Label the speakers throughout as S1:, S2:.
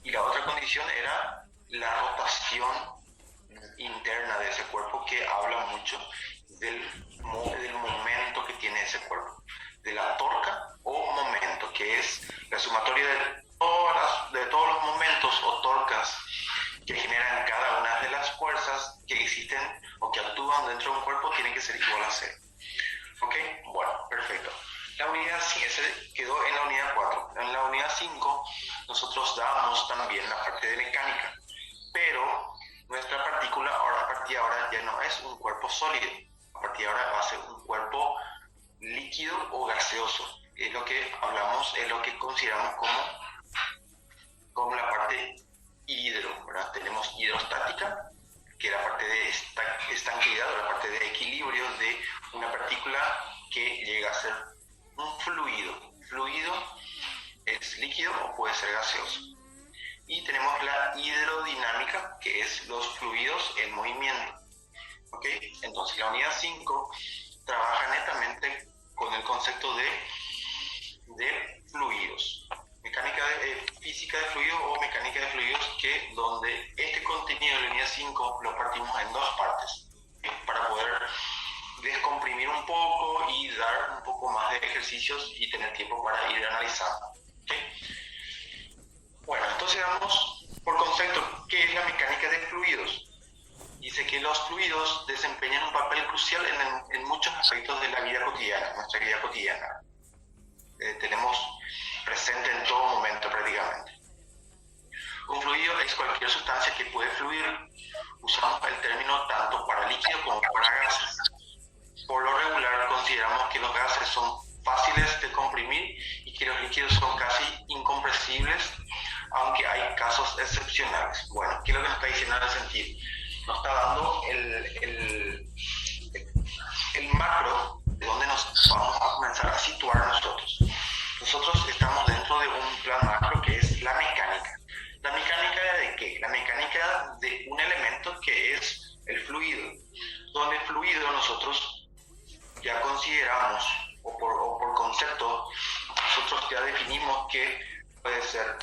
S1: Y la otra condición era la rotación interna de ese cuerpo, que habla mucho del momento que tiene ese cuerpo, de la torca o momento, que es la sumatoria de todos los momentos o torcas que generan cada una de las fuerzas que existen o que actúan dentro de un cuerpo, tienen que ser igual a cero. ¿Ok? Bueno, perfecto. La unidad 5 ese quedó en la unidad 4. En la unidad 5 nosotros damos también la parte de mecánica, pero nuestra partícula ahora, a partir de ahora ya no es un cuerpo sólido, a partir de ahora va a ser un cuerpo líquido o gaseoso. Es lo que hablamos, es lo que consideramos como la parte hidro, ¿verdad? Tenemos hidrostática, que es la parte de estanqueidad o la parte de equilibrio de una partícula que llega a ser un fluido. Fluido es líquido o puede ser gaseoso. Y tenemos la hidrodinámica, que es los fluidos en movimiento. ¿Ok? Entonces la unidad 5 trabaja netamente con el concepto de fluidos. Física de fluidos o mecánica de fluidos, que donde este contenido de la unidad 5 lo partimos en dos partes, ¿sí? Para poder descomprimir un poco y dar un poco más de ejercicios y tener tiempo para ir analizando. ¿Okay? Bueno, entonces damos por concepto qué es la mecánica de fluidos. Dice que los fluidos desempeñan un papel crucial en muchos aspectos de la vida cotidiana, nuestra vida cotidiana. Tenemos presente en todo momento prácticamente. Un fluido es cualquier sustancia que puede fluir. Usamos el término tanto para líquidos como para gases. Por lo regular consideramos que los gases son fáciles de comprimir y que los líquidos son casi incompresibles, aunque hay casos excepcionales. Bueno, ¿qué es lo que nos está diciendo en el sentido? Nos está dando el macro de donde nos vamos a comenzar a situar nosotros. Nosotros estamos dentro de un plan macro que es la mecánica. ¿La mecánica de qué? La mecánica de un elemento que es el fluido. Donde el fluido nosotros ya consideramos, o por concepto, nosotros ya definimos que puede ser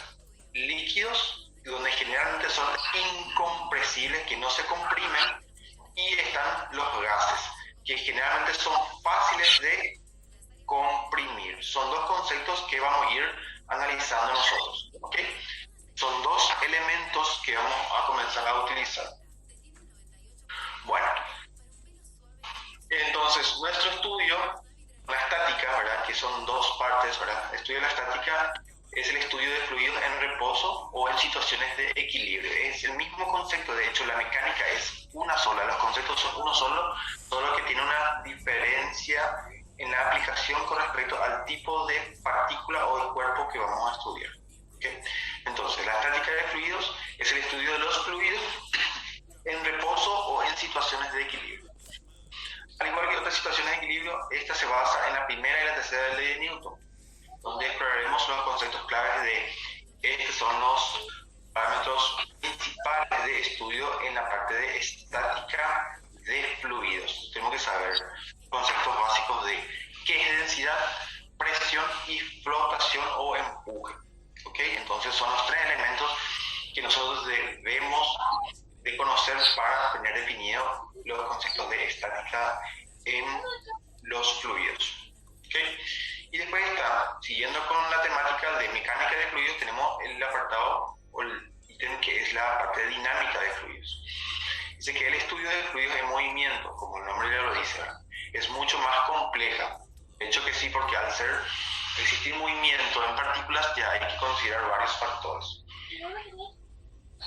S1: líquidos, donde generalmente son incompresibles, que no se comprimen, y están los gases, que generalmente son fáciles de comprimir. Son dos conceptos que vamos a ir analizando nosotros, ¿ok? Son dos elementos que vamos a comenzar a utilizar. Bueno, entonces nuestro estudio, la estática, ¿verdad? Que son dos partes, ¿verdad? El estudio de la estática es el estudio de fluidos en reposo o en situaciones de equilibrio. Es el mismo concepto, de hecho la mecánica es una sola, los conceptos son uno solo que tiene una diferencia en la aplicación con respecto al tipo de partícula o de cuerpo que vamos a estudiar. ¿Okay? Entonces, la estática de fluidos es el estudio de los fluidos en reposo o en situaciones de equilibrio. Al igual que otras situaciones de equilibrio, esta se basa en la primera y la tercera ley de Newton, donde exploraremos los conceptos claves de estos son los parámetros principales de estudio en la parte de estática de fluidos. Tenemos que saber conceptos básicos de qué es densidad, presión y flotación o empuje. ¿Okay? Entonces son los tres elementos que nosotros debemos de conocer para tener definido los conceptos de estática en los fluidos. ¿Okay? Y después está, siguiendo con la temática de mecánica de fluidos, tenemos el apartado o el ítem que es la parte de dinámica de fluidos. Dice que el estudio de fluidos en movimiento, como el nombre ya lo dice, ¿verdad? Es mucho más compleja. De hecho que sí, porque al existir movimiento en partículas ya hay que considerar varios factores.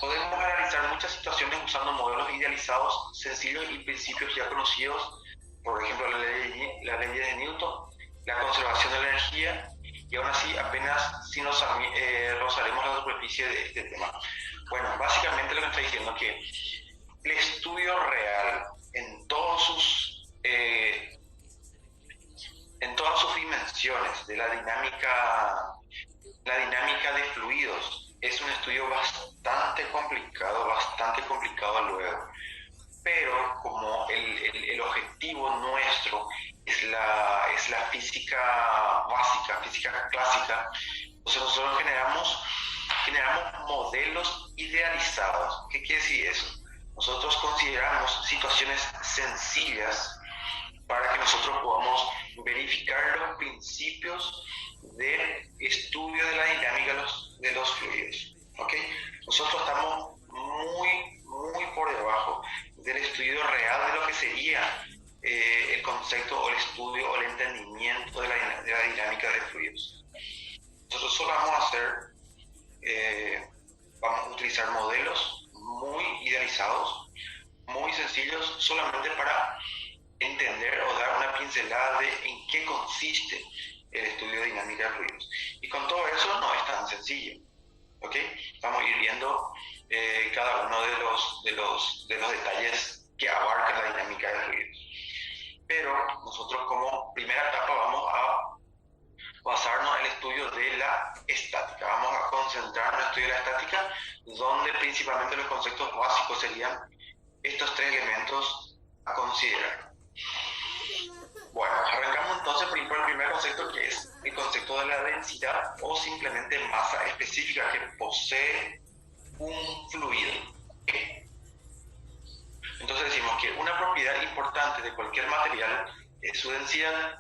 S1: Podemos analizar muchas situaciones usando modelos idealizados, sencillos y principios ya conocidos, por ejemplo la ley de Newton, la conservación de la energía, y aún así apenas si nos rozaremos la superficie de este tema. Bueno, básicamente lo que está diciendo es que el estudio real en todas sus dimensiones de la dinámica de fluidos es un estudio bastante complicado luego, pero como el objetivo nuestro es la física básica, física clásica, entonces nosotros generamos modelos idealizados. ¿Qué quiere decir eso? Nosotros consideramos situaciones sencillas para que nosotros podamos verificar los principios de estudio de la dinámica de los fluidos. ¿Okay? Nosotros estamos muy por debajo del estudio real de lo que sería el concepto o el estudio o el entendimiento de la dinámica de fluidos. Nosotros solo vamos a utilizar modelos muy idealizados, muy sencillos, solamente para entender o dar una pincelada de en qué consiste el estudio de dinámica de fluidos. Y con todo eso no es tan sencillo. ¿Okay? Vamos a ir viendo cada uno de los detalles que abarcan la dinámica de fluidos. Pero nosotros como primera etapa vamos a basarnos en el estudio de la estática. Vamos a concentrarnos en el estudio de la estática, donde principalmente los conceptos básicos serían estos tres elementos a considerar. Bueno, arrancamos entonces por el primer concepto, que es el concepto de la densidad o simplemente masa específica que posee un fluido. ¿Okay? Entonces decimos que una propiedad importante de cualquier material es su densidad,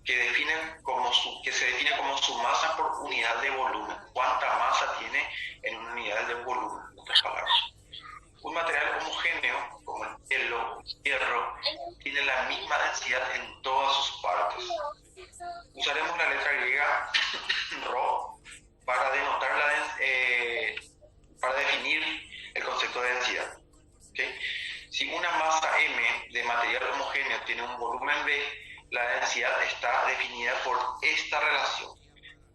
S1: que se define como su masa por unidad de volumen. ¿Cuánta masa tiene en una unidad de volumen? En otras palabras. Un material homogéneo, como el hielo, el hierro, tiene la misma densidad en todas sus partes. Usaremos la letra griega ρ para para definir el concepto de densidad. ¿Okay? Si una masa m de material homogéneo tiene un volumen b, la densidad está definida por esta relación.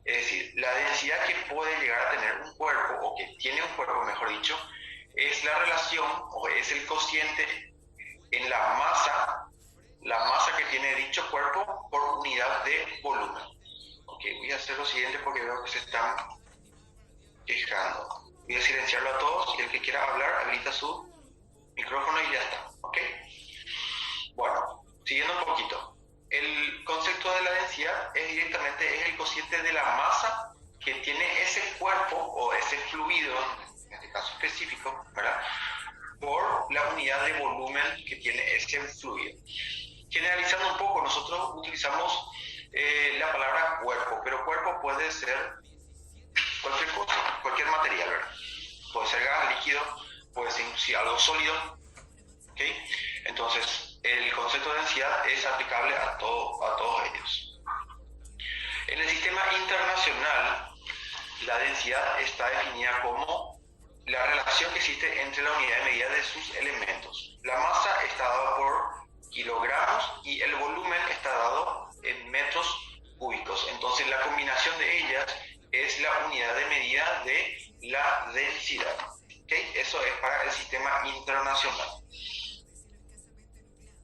S1: Es decir, la densidad que puede llegar a tener un cuerpo, o que tiene un cuerpo, mejor dicho, es la relación o es el cociente en la masa que tiene dicho cuerpo por unidad de volumen. Okay, voy a hacer lo siguiente porque veo que se están quejando. Voy a silenciarlo a todos y el que quiera hablar habilita su micrófono y ya está. ¿Ok? Bueno, siguiendo un poquito. El concepto de la densidad es el cociente de la masa que tiene ese cuerpo o ese fluido, en este caso específico, ¿verdad? Por la unidad de volumen que tiene ese fluido. Generalizando un poco, nosotros utilizamos la palabra cuerpo, pero cuerpo puede ser cualquier cosa, cualquier material, ¿verdad? Puede ser gas, líquido, puede ser algo sólido. ¿Okay? Entonces, el concepto de densidad es aplicable a todos ellos. En el sistema internacional, la densidad está definida como la relación que existe entre la unidad de medida de sus elementos. La masa está dada por kilogramos y el volumen está dado en metros cúbicos. Entonces, la combinación de ellas es la unidad de medida de la densidad. ¿Okay? Eso es para el sistema internacional.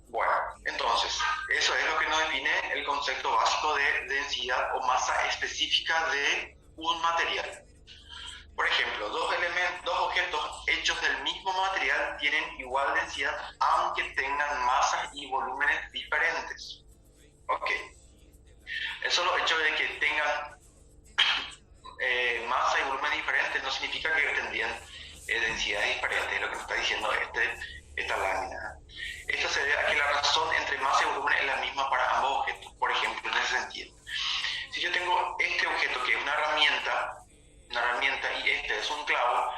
S1: Bueno, entonces, eso es lo que nos define el concepto básico de densidad o masa específica de un material. Por ejemplo, dos objetos hechos del mismo material tienen igual densidad, aunque tengan masas y volúmenes diferentes. Ok. El solo hecho de que tengan masa y volumen diferentes no significa que tendrían densidades diferentes, es lo que nos está diciendo esta lámina. Esto se debe a que la razón entre masa y volumen es la misma para ambos objetos. Por ejemplo, en ese sentido, si yo tengo este objeto que es una herramienta y este es un clavo,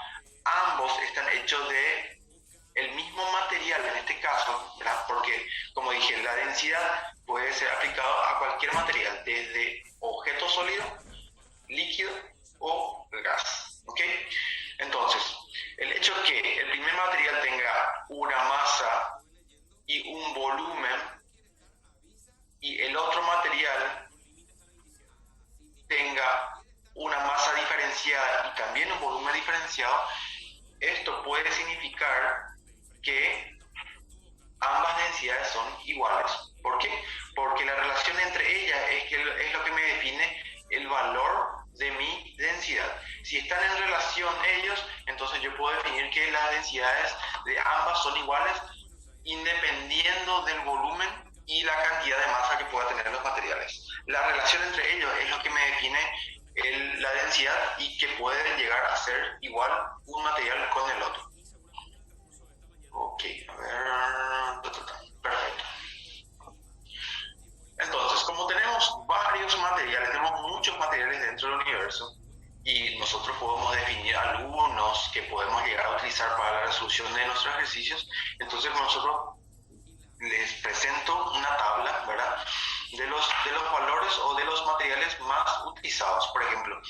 S1: ambos están hechos de el mismo material en este caso, ¿verdad? Porque, como dije, la densidad puede ser aplicada a cualquier material, desde objeto sólido, líquido o gas. ¿Ok? Entonces, el hecho de que el primer material tenga una masa y un volumen y el otro material tenga una masa diferenciada y también un volumen diferenciado, esto puede significar que ambas densidades son iguales. ¿Por qué? Porque la relación entre ellas es lo que me define el valor de mi densidad. Si están en relación ellos, entonces yo puedo definir que las densidades de ambas son iguales, independiendo del volumen y la cantidad de masa que pueda tener los materiales. La relación entre ellos es lo que me define la densidad y que puede llegar a ser igual un material con el otro. Ok, a ver. Perfecto. Entonces, como tenemos varios materiales, tenemos muchos materiales dentro del universo y nosotros podemos definir algunos que podemos llegar a utilizar para la resolución de nuestros ejercicios, entonces nosotros les presento una tabla, ¿verdad? De los valores o de los materiales más utilizados. Por ejemplo,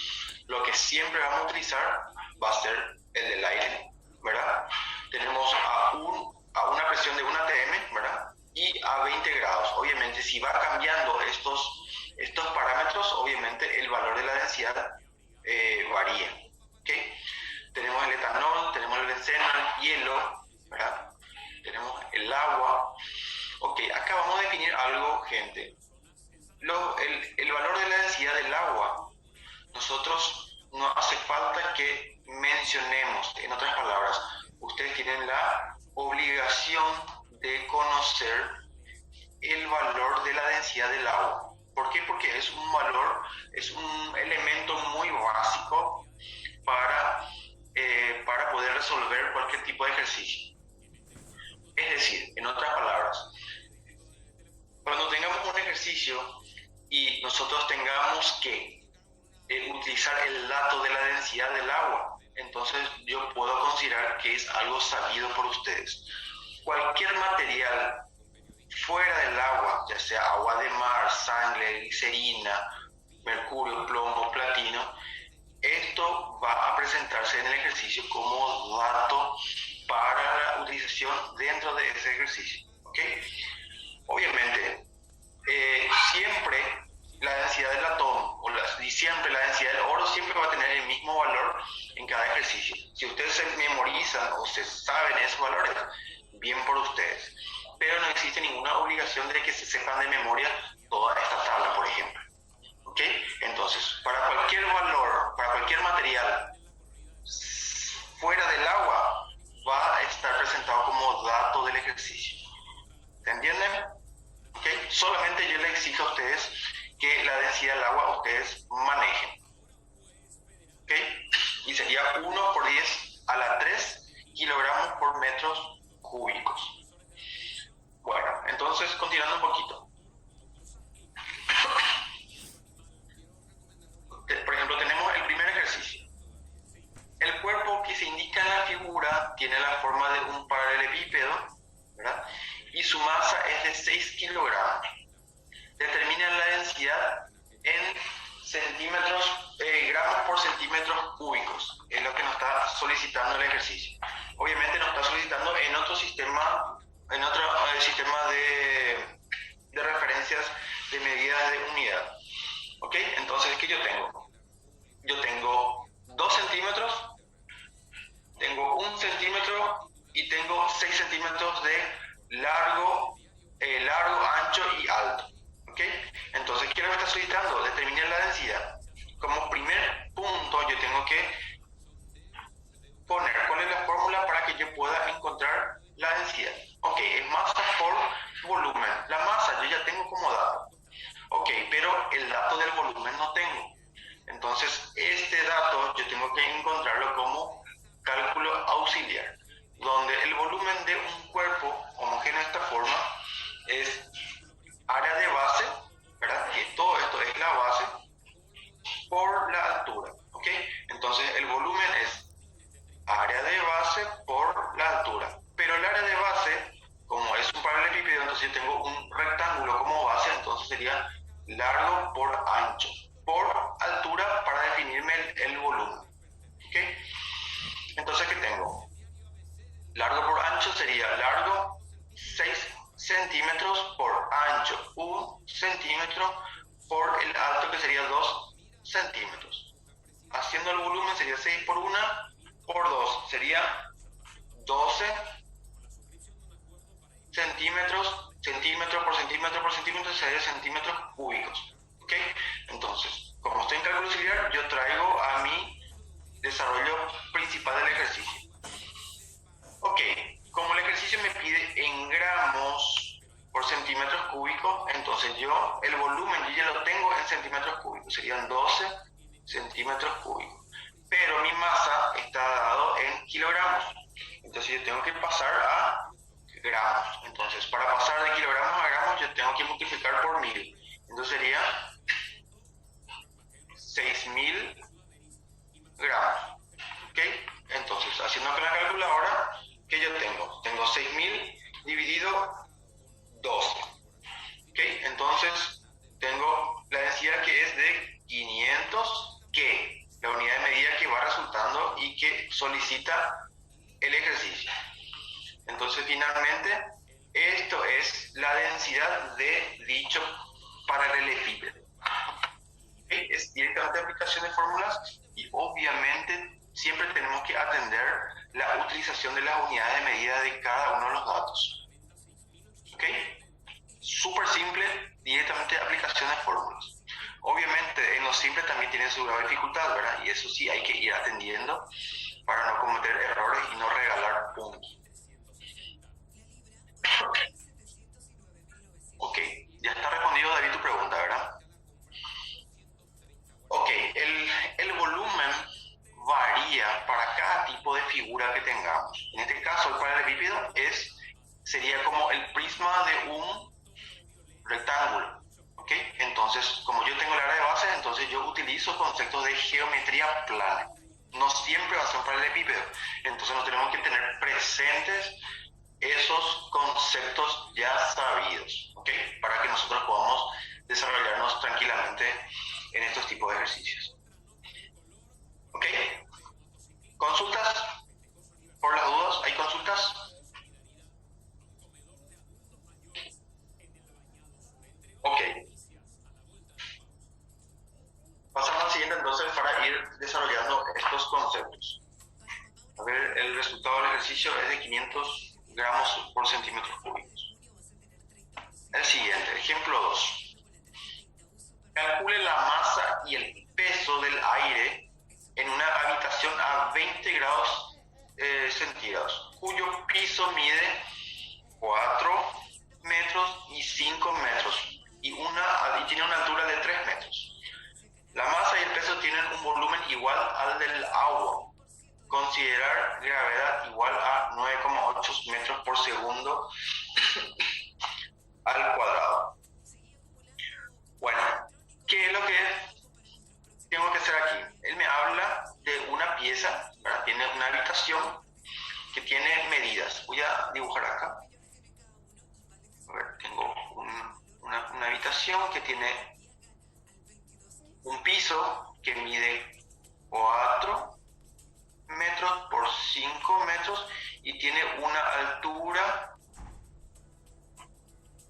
S1: lo que siempre vamos a utilizar va a ser el del aire, ¿verdad? Tenemos a una presión de 1 atm, ¿verdad? Y a 20 grados. Obviamente, si va cambiando estos parámetros, obviamente el valor de la densidad varía, ¿ok? Tenemos el etanol, tenemos el benceno, el hielo, ¿verdad? Tenemos el agua. Ok, acá vamos a definir algo, gente. El valor de la densidad del agua, nosotros no hace falta que mencionemos, en otras palabras, ustedes tienen la obligación de conocer el valor de la densidad del agua. ¿Por qué? Porque es un valor, es un elemento muy básico para poder resolver cualquier tipo de ejercicio. Es decir, en otras palabras, cuando tengamos un ejercicio y nosotros tengamos que utilizar el dato de la densidad del agua, entonces yo puedo considerar que es algo sabido por ustedes. Cualquier material fuera del agua, ya sea agua de mar, sangre, glicerina, mercurio, plomo, platino, esto va a presentarse en el ejercicio como dato para la utilización dentro de ese ejercicio, ¿ok? Obviamente, siempre la densidad del átomo y siempre la densidad del oro siempre va a tener el mismo valor en cada ejercicio. Si ustedes se memorizan o se saben esos valores, bien por ustedes. Pero no existe ninguna obligación de que se sepan de memoria toda esta tabla, por ejemplo. ¿Ok? Entonces, para cualquier valor, para cualquier material fuera del agua, va a estar presentado como dato del ejercicio. ¿Se entienden? ¿Ok? Solamente yo les exijo a ustedes que la densidad del agua ustedes manejen. ¿Ok? Y sería 1 por 10 a la 3 kilogramos por metros cúbicos. Bueno, entonces continuando un poquito. Por ejemplo, tenemos el primer ejercicio. El cuerpo que se indica en la figura tiene la forma de un paralelepípedo, ¿verdad? Y su masa es de 6 kilogramos. Determina la densidad en gramos por centímetros cúbicos. Es lo que nos está solicitando el ejercicio. Obviamente nos está solicitando en otro sistema, sistema de referencias de medidas de unidad. ¿Ok? Entonces, ¿qué yo tengo? Yo tengo 2 centímetros, tengo 1 centímetro y tengo 6 centímetros de largo, ancho y alto. ¿Ok? Entonces, ¿qué me está solicitando? Determinar la densidad. Como primer punto, yo tengo que poner cuál es la fórmula para que yo pueda encontrar la densidad. Ok, es masa por volumen. La masa yo ya tengo como dato. Ok, pero el dato del volumen no tengo. Entonces, este dato yo tengo que encontrarlo como cálculo auxiliar, donde el volumen de un cuerpo homogéneo de esta forma es área de base, ¿verdad? Que todo esto es la base, por la altura, ¿ok? Entonces, el volumen es área de base por la altura. Pero el área de base, como es un paralelepípedo, entonces yo tengo un rectángulo como base, entonces sería largo por ancho, por altura para definirme el volumen. ¿Ok? Entonces, ¿qué tengo? Largo por ancho sería largo 6 centímetros por ancho, 1 centímetro por el alto que sería 2 centímetros. Haciendo el volumen sería 6 por 1 por 2, sería 12 centímetros, centímetro por centímetro por centímetro, sería centímetros cúbicos. ¿Ok? Entonces, como estoy en cálculo auxiliar, yo traigo a mi desarrollo principal del ejercicio. Ok, como el ejercicio me pide en gramos por centímetros cúbicos, entonces el volumen yo ya lo tengo en centímetros cúbicos, serían 12 centímetros cúbicos. Pero mi masa está dado en kilogramos. Entonces yo tengo que pasar a gramos. Entonces para pasar de kilogramos a gramos yo tengo que multiplicar por 1000. Entonces sería 6000 gramos. ¿Ok? Entonces haciendo con la calculadora, ¿qué yo tengo? Tengo 6000 dividido 12. ¿Ok? Entonces tengo la densidad que es de 500 que la unidad de medida que va resultando y que solicita el ejercicio. Entonces finalmente esto es la densidad de dicho paralelepípedo. ¿Okay? Es directamente aplicación de fórmulas y obviamente siempre tenemos que atender la utilización de las unidades de medida de cada uno de los datos. ¿Ok? Súper simple, directamente aplicación de fórmulas. Obviamente en lo simple también tiene su grado de dificultad, ¿verdad? Y eso sí hay que ir atendiendo para no cometer errores y no regalar puntos. Ok, ya está respondido, David, tu pregunta, ¿verdad? Ok, el volumen varía para cada tipo de figura que tengamos. En este caso, el paralelepípedo sería como el prisma de un rectángulo. ¿Ok? Entonces, como yo tengo el área de base, entonces yo utilizo conceptos de geometría plana. No siempre va a ser un paralelepípedo. Entonces, nos tenemos que tener presentes esos conceptos ya sabidos, ¿ok? Para que nosotros podamos desarrollarnos tranquilamente en estos tipos de ejercicios. ¿Ok? ¿Consultas? ¿Por las dudas? ¿Hay consultas? Ok. Pasamos al siguiente entonces para ir desarrollando estos conceptos. A ver, el resultado del ejercicio es de 500 gramos por centímetros cúbicos. El siguiente, ejemplo 2. Calcule la masa y el peso del aire en una habitación a 20 grados centígrados, cuyo piso mide 4 metros y 5 metros y tiene una altura de 3 metros. La masa y el peso tienen un volumen igual al del agua. Considerar gravedad igual a 9,8 metros por segundo al cuadrado. Bueno, ¿qué es lo que tengo que hacer aquí? Él me habla de una pieza, ¿verdad? Tiene una habitación que tiene medidas. Voy a dibujar acá. A ver, tengo una habitación que tiene un piso que mide 4 metros por 5 metros y tiene una altura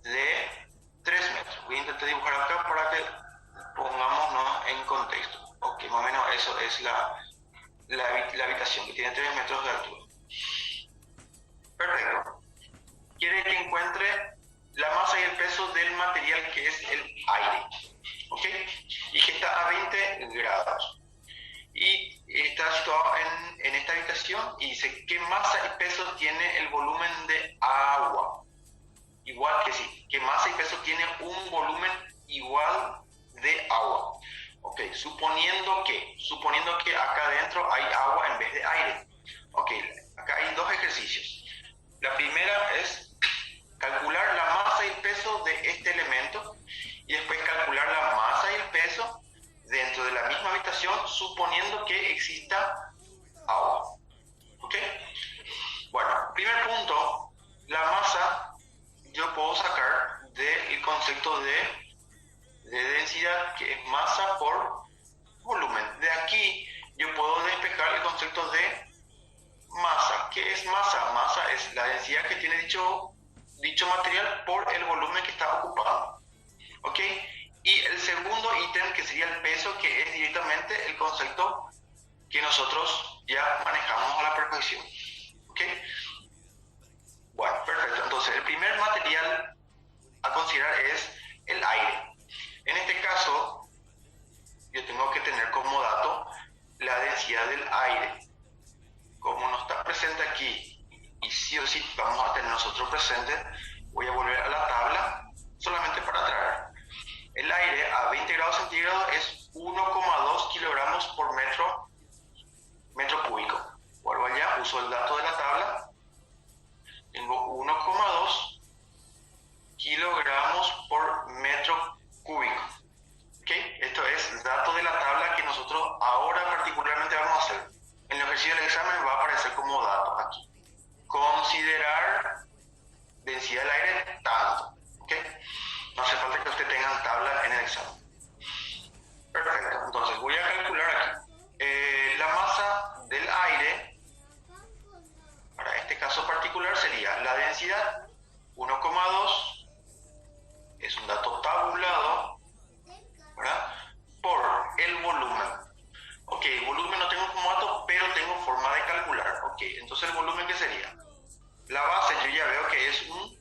S1: de 3 metros. Voy a intentar dibujar acá para que pongámonos en contexto. Ok, más o menos eso es la habitación que tiene 3 metros de altura. Perfecto. Quiere que encuentre la masa y el peso del material que es el aire. ¿Ok? Y que está a 20 grados. Y está situado en esta habitación y dice qué masa y peso tiene el volumen de agua. Igual que sí, qué masa y peso tiene un volumen igual de agua. Ok, suponiendo que acá adentro hay agua en vez de aire. Ok, acá hay dos ejercicios. La primera es calcular la masa y peso de este elemento y después calcular la masa y el peso dentro de la misma habitación, suponiendo que exista agua. ¿Ok? Bueno, primer punto, la masa yo puedo sacar del concepto de densidad, que es masa por volumen. De aquí yo puedo despejar el concepto de masa. ¿Qué es masa? Masa es la densidad que tiene dicho material por el volumen que está ocupado. ¿Ok? Y el segundo ítem, que sería el peso, que es directamente el concepto que nosotros ya manejamos a la perfección. ¿Ok? Bueno, perfecto. Entonces, el primer material a considerar es el aire. En este caso, yo tengo que tener como dato la densidad del aire. Como no está presente aquí, y sí o sí vamos a tener nosotros presente, voy a volver a la tabla solamente para traer el aire a 20 grados centígrados es 1,2 kilogramos por metro cúbico. Vuelvo allá, uso el dato de la tabla. Tengo 1,2 kilogramos por metro cúbico. ¿Okay? Esto es dato de la tabla que nosotros ahora particularmente vamos a hacer. En el ejercicio del examen va a aparecer como dato aquí. Considerar densidad del aire tanto. ¿Okay? No hace falta que ustedes tengan tabla en el examen. Perfecto. Entonces voy a calcular aquí. La masa del aire, para este caso particular, sería la densidad 1,2, es un dato tabulado, ¿verdad? Por el volumen. Ok, el volumen no tengo como dato, pero tengo forma de calcular. Ok, entonces el volumen, ¿qué sería? La base yo ya veo que es un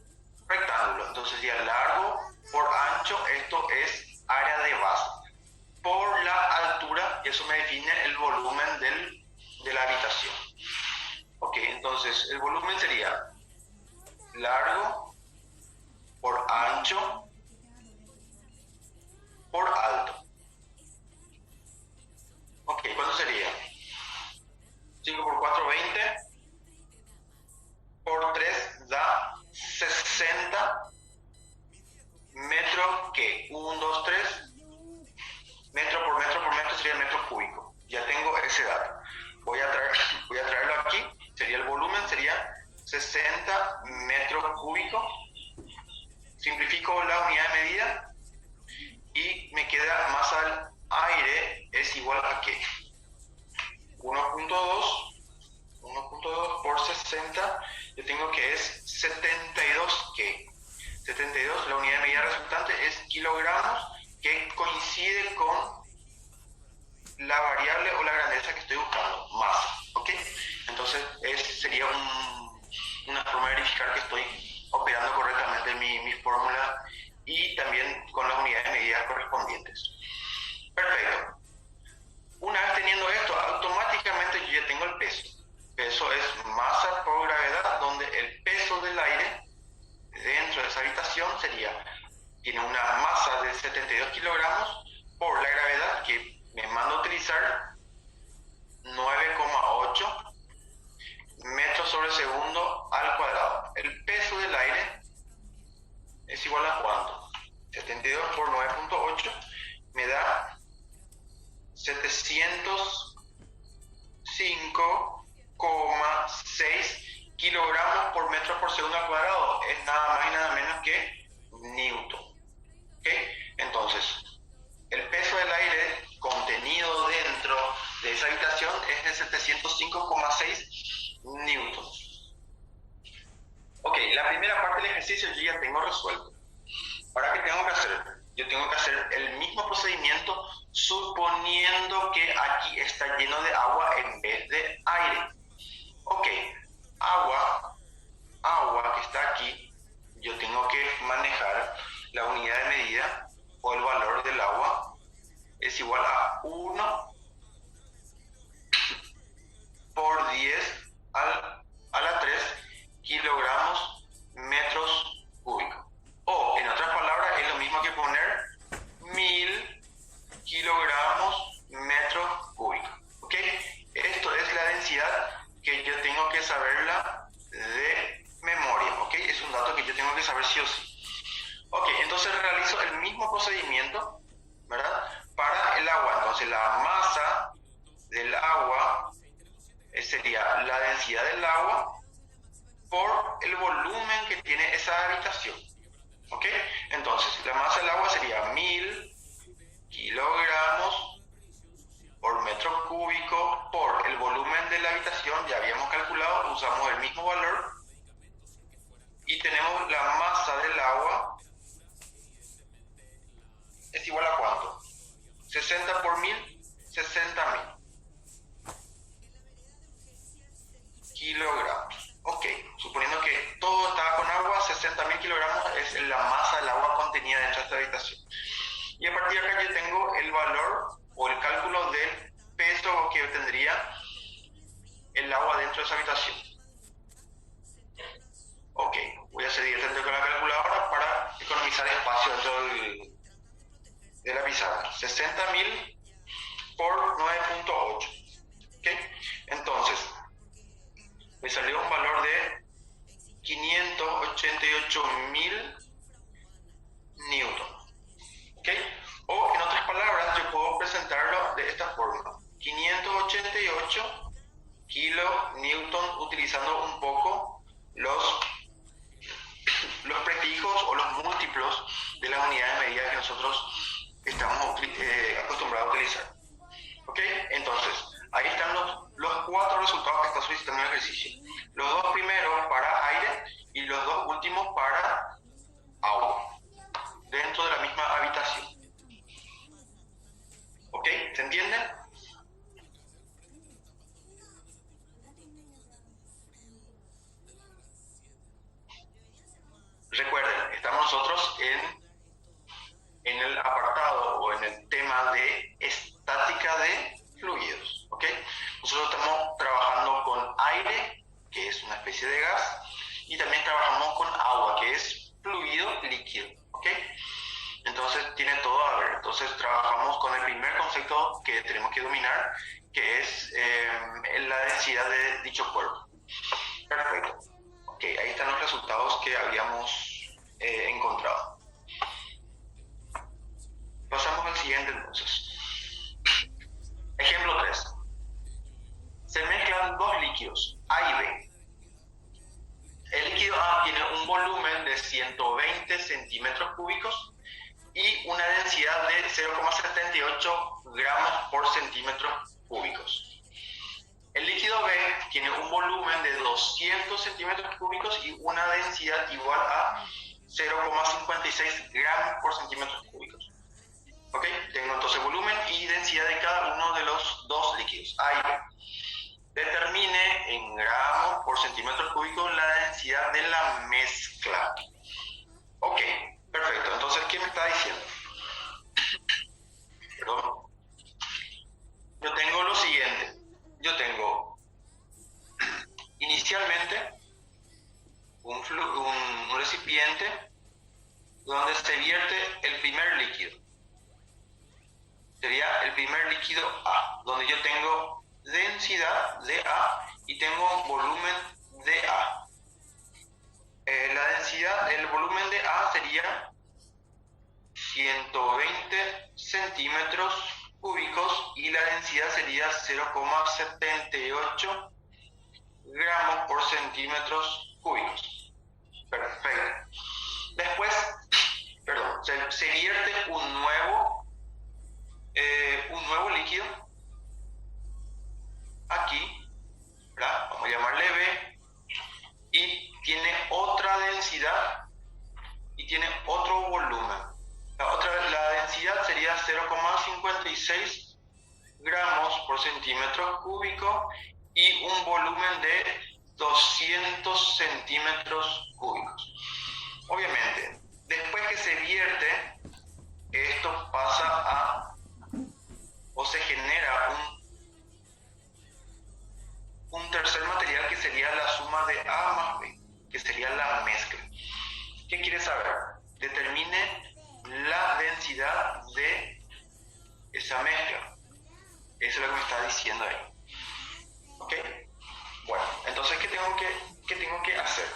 S1: rectángulo, entonces ya largo por ancho, esto es área de base. Por la altura, eso me define el volumen de la habitación. Ok, entonces el volumen sería largo por ancho por alto. Ok, ¿cuánto sería? 5 por 4, 20. Por 3 da 60 metros, ¿qué? 1, 2, 3. Metro por metro sería metro cúbico. Ya tengo ese dato. Voy a traerlo aquí. Sería el volumen, sería 60 metros cúbicos. Simplifico la unidad de medida y me queda masa del aire es igual a ¿qué? 1.2 por 60, yo tengo que es 72, ¿qué? 72, la unidad de medida resultante es kilogramos, que coincide con la variable o la grandeza que estoy buscando, masa, ¿ok? Entonces sería una forma de verificar que estoy operando correctamente mi fórmula y también con las unidades de medida correspondientes. Perfecto. Una vez teniendo esto, automáticamente yo ya tengo el peso. Peso es masa por gravedad, donde el peso del aire dentro de esa habitación tiene una masa de 72 kilogramos por la gravedad que me manda a utilizar 9,8 metros sobre segundo al cuadrado. El peso del aire es igual a ¿cuánto? 72 por 9.8 me da 705,6 kilogramos por metro por segundo al cuadrado. Es nada más y nada menos que newton. ¿Okay? Entonces, el peso del aire contenido dentro de esa habitación es de 705,6 newtons. Ok, la primera parte del ejercicio yo ya tengo resuelto. Ahora, ¿qué tengo que hacer? Yo tengo que hacer el mismo procedimiento suponiendo que aquí está lleno de agua en vez de aire. Ok, agua que está aquí, yo tengo que manejar la unidad de medida o el valor del agua es igual a 1 por 10 a la 3 kilogramos metros cúbicos. O, en otras palabras, es lo mismo que poner 1000 kilogramos metros cúbicos. ¿Ok? Esto es la densidad que yo tengo que saberla de memoria. ¿Ok? Es un dato que yo tengo que saber sí o sí. Ok, entonces realizo el mismo procedimiento, ¿verdad? Para el agua. Entonces la masa del agua sería la densidad del agua por el volumen que tiene esa habitación. ¿Ok? Entonces la masa del agua sería 1000 kilogramos por metro cúbico por el volumen de la habitación. Ya habíamos calculado, usamos el mismo valor y tenemos la masa del agua es igual a ¿cuánto? 60 por 1000, 60.000 kilogramos. Ok, suponiendo que todo estaba con agua, 60.000 kilogramos es la masa del agua contenida dentro de esta habitación. Y a partir de acá yo tengo el valor o el cálculo del peso que tendría el agua dentro de esa habitación. Ok, voy a seguir directamente con la calculadora para economizar espacio dentro me salió un valor de 588.000 newton. ¿Ok? O en otras palabras, yo puedo presentarlo de esta forma: 588 kilonewton, utilizando un poco los prefijos o los múltiplos de las unidades de medida que nosotros estamos acostumbrados a utilizar. ¿Ok? Entonces, ahí están los 4 resultados que está solicitando el ejercicio. Los 2 primeros para aire y los 2 últimos para agua, dentro de la misma habitación. ¿Ok? ¿Se entiende? Recuerden, estamos nosotros en el apartado o en el tema de estática de fluidos. ¿Ok? Nosotros estamos trabajando con aire, que es una especie de gas, y también trabajamos con agua, que es fluido líquido. ¿Ok? Entonces tiene todo a ver. Entonces trabajamos con el primer concepto que tenemos que dominar, que es la densidad de dicho cuerpo. Perfecto. Ok, ahí están los resultados que habíamos encontrado. Pasamos al siguiente entonces. Ejemplo 3. Se mezclan 2 líquidos, A y B. El líquido A tiene un volumen de 120 centímetros cúbicos y una densidad de 0,78 gramos por centímetros cúbicos. El líquido B tiene un volumen de 200 centímetros cúbicos y una densidad igual a 0,56 gramos por centímetros cúbicos. ¿Ok? Tengo entonces volumen y densidad de cada uno de los 2 líquidos, A y B. Determine en gramos por centímetros cúbicos la densidad de la mezcla. Ok, perfecto. Entonces, ¿qué me está diciendo? Perdón. Yo tengo lo siguiente. Yo tengo inicialmente un recipiente donde se vierte el primer líquido. Sería el primer líquido A, donde yo tengo densidad de A y tengo volumen de A. La densidad, el volumen de A sería 120 centímetros cúbicos y la densidad sería 0,78 gramos por centímetros cúbicos. Perfecto. Después, se vierte un nuevo líquido aquí, ¿verdad? Vamos a llamarle B, y tiene otra densidad y tiene otro volumen. La densidad sería 0,56 gramos por centímetro cúbico y un volumen de 200 centímetros cúbicos. Obviamente, después que se vierte, esto pasa o se genera un tercer material que sería la suma de A más B, que sería la mezcla. ¿Qué quiere saber? Determine la densidad de esa mezcla. Eso es lo que me está diciendo ahí. ¿Ok? Bueno, entonces, ¿qué tengo que hacer?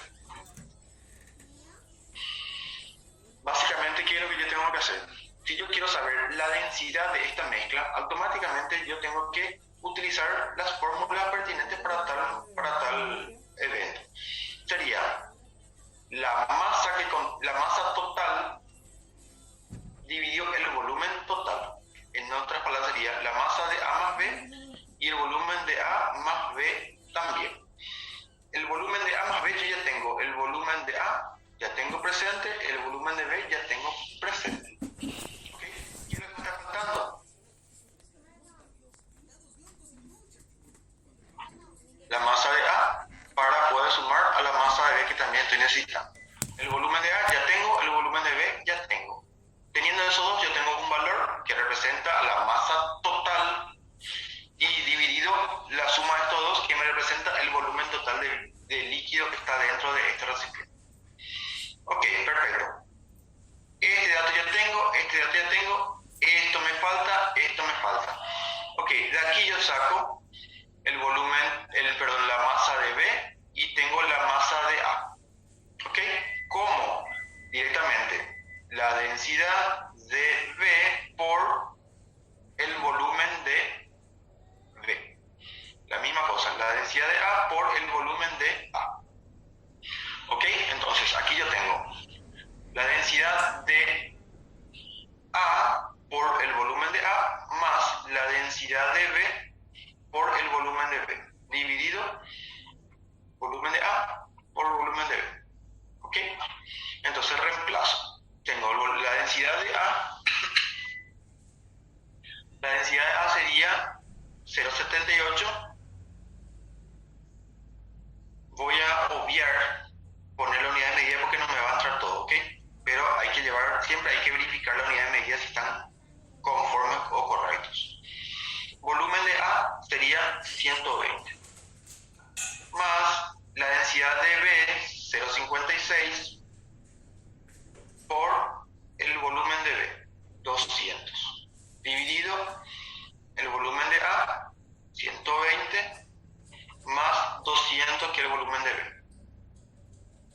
S1: Básicamente, ¿qué es lo que yo tengo que hacer? Si yo quiero saber la densidad de esta mezcla, automáticamente yo tengo que utilizar las fórmulas pertinentes para tal evento. Sería la masa total dividido el volumen total. En otras palabras sería la masa de A más B y el volumen de A más B también. El volumen de A más B yo ya tengo. El volumen de A ya tengo presente, el volumen de B ya tengo presente. ¿Okay? ¿Qué es lo que me está faltando? La masa de A para poder sumar a la masa de B que también estoy necesitando. El volumen de A ya tengo, el volumen de B ya tengo. Teniendo esos dos, yo tengo un valor que representa la masa total y dividido la suma de estos dos, que me representa el volumen total de líquido que está dentro de este recipiente. Ok, perfecto. Este dato ya tengo, esto me falta. Ok, de aquí yo saco el volumen, la masa de B y tengo la masa de A. ¿Ok? ¿Cómo? Directamente la densidad de B por el volumen de B. La misma cosa, la densidad de A por el volumen de A. ¿Ok? Entonces, aquí yo tengo la densidad de A por el volumen de A más la densidad de B por el volumen de B, dividido volumen de A por volumen de B. ¿Ok? Entonces reemplazo. Tengo la densidad de A. La densidad de A sería 0,78. Voy a obviar poner la unidad de medida porque no me va a entrar todo, ¿ok? Pero hay que llevar, siempre hay que verificar la unidad de medida si están conformes o correctos. Volumen de A sería 120. Más la densidad de B, 0,56, por el volumen de B, 200. Dividido el volumen de A, 120, más 200 que es el volumen de B.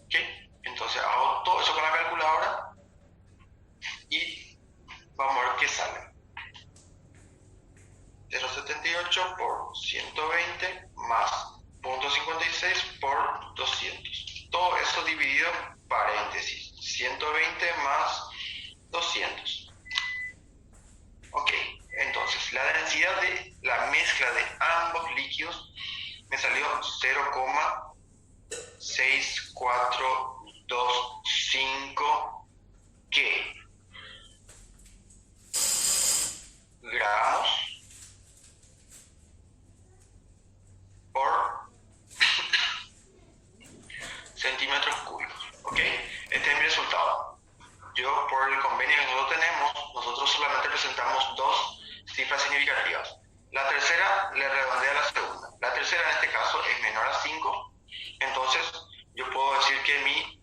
S1: ¿Ok? Entonces hago todo eso con la calculadora y vamos a ver qué sale. 0,78 por 120 más 0,56 por 200. Todo eso dividido paréntesis. 120 más 200. Ok, entonces la densidad de la mezcla de ambos líquidos me salió 0,6425 ¿qué? Gramos por centímetros cúbicos. ¿Ok? Este es mi resultado. Yo, por el convenio que nosotros tenemos, nosotros solamente presentamos dos cifras significativas. La tercera le redondea a la segunda. La tercera en este caso es menor a 5. Entonces, yo puedo decir que mi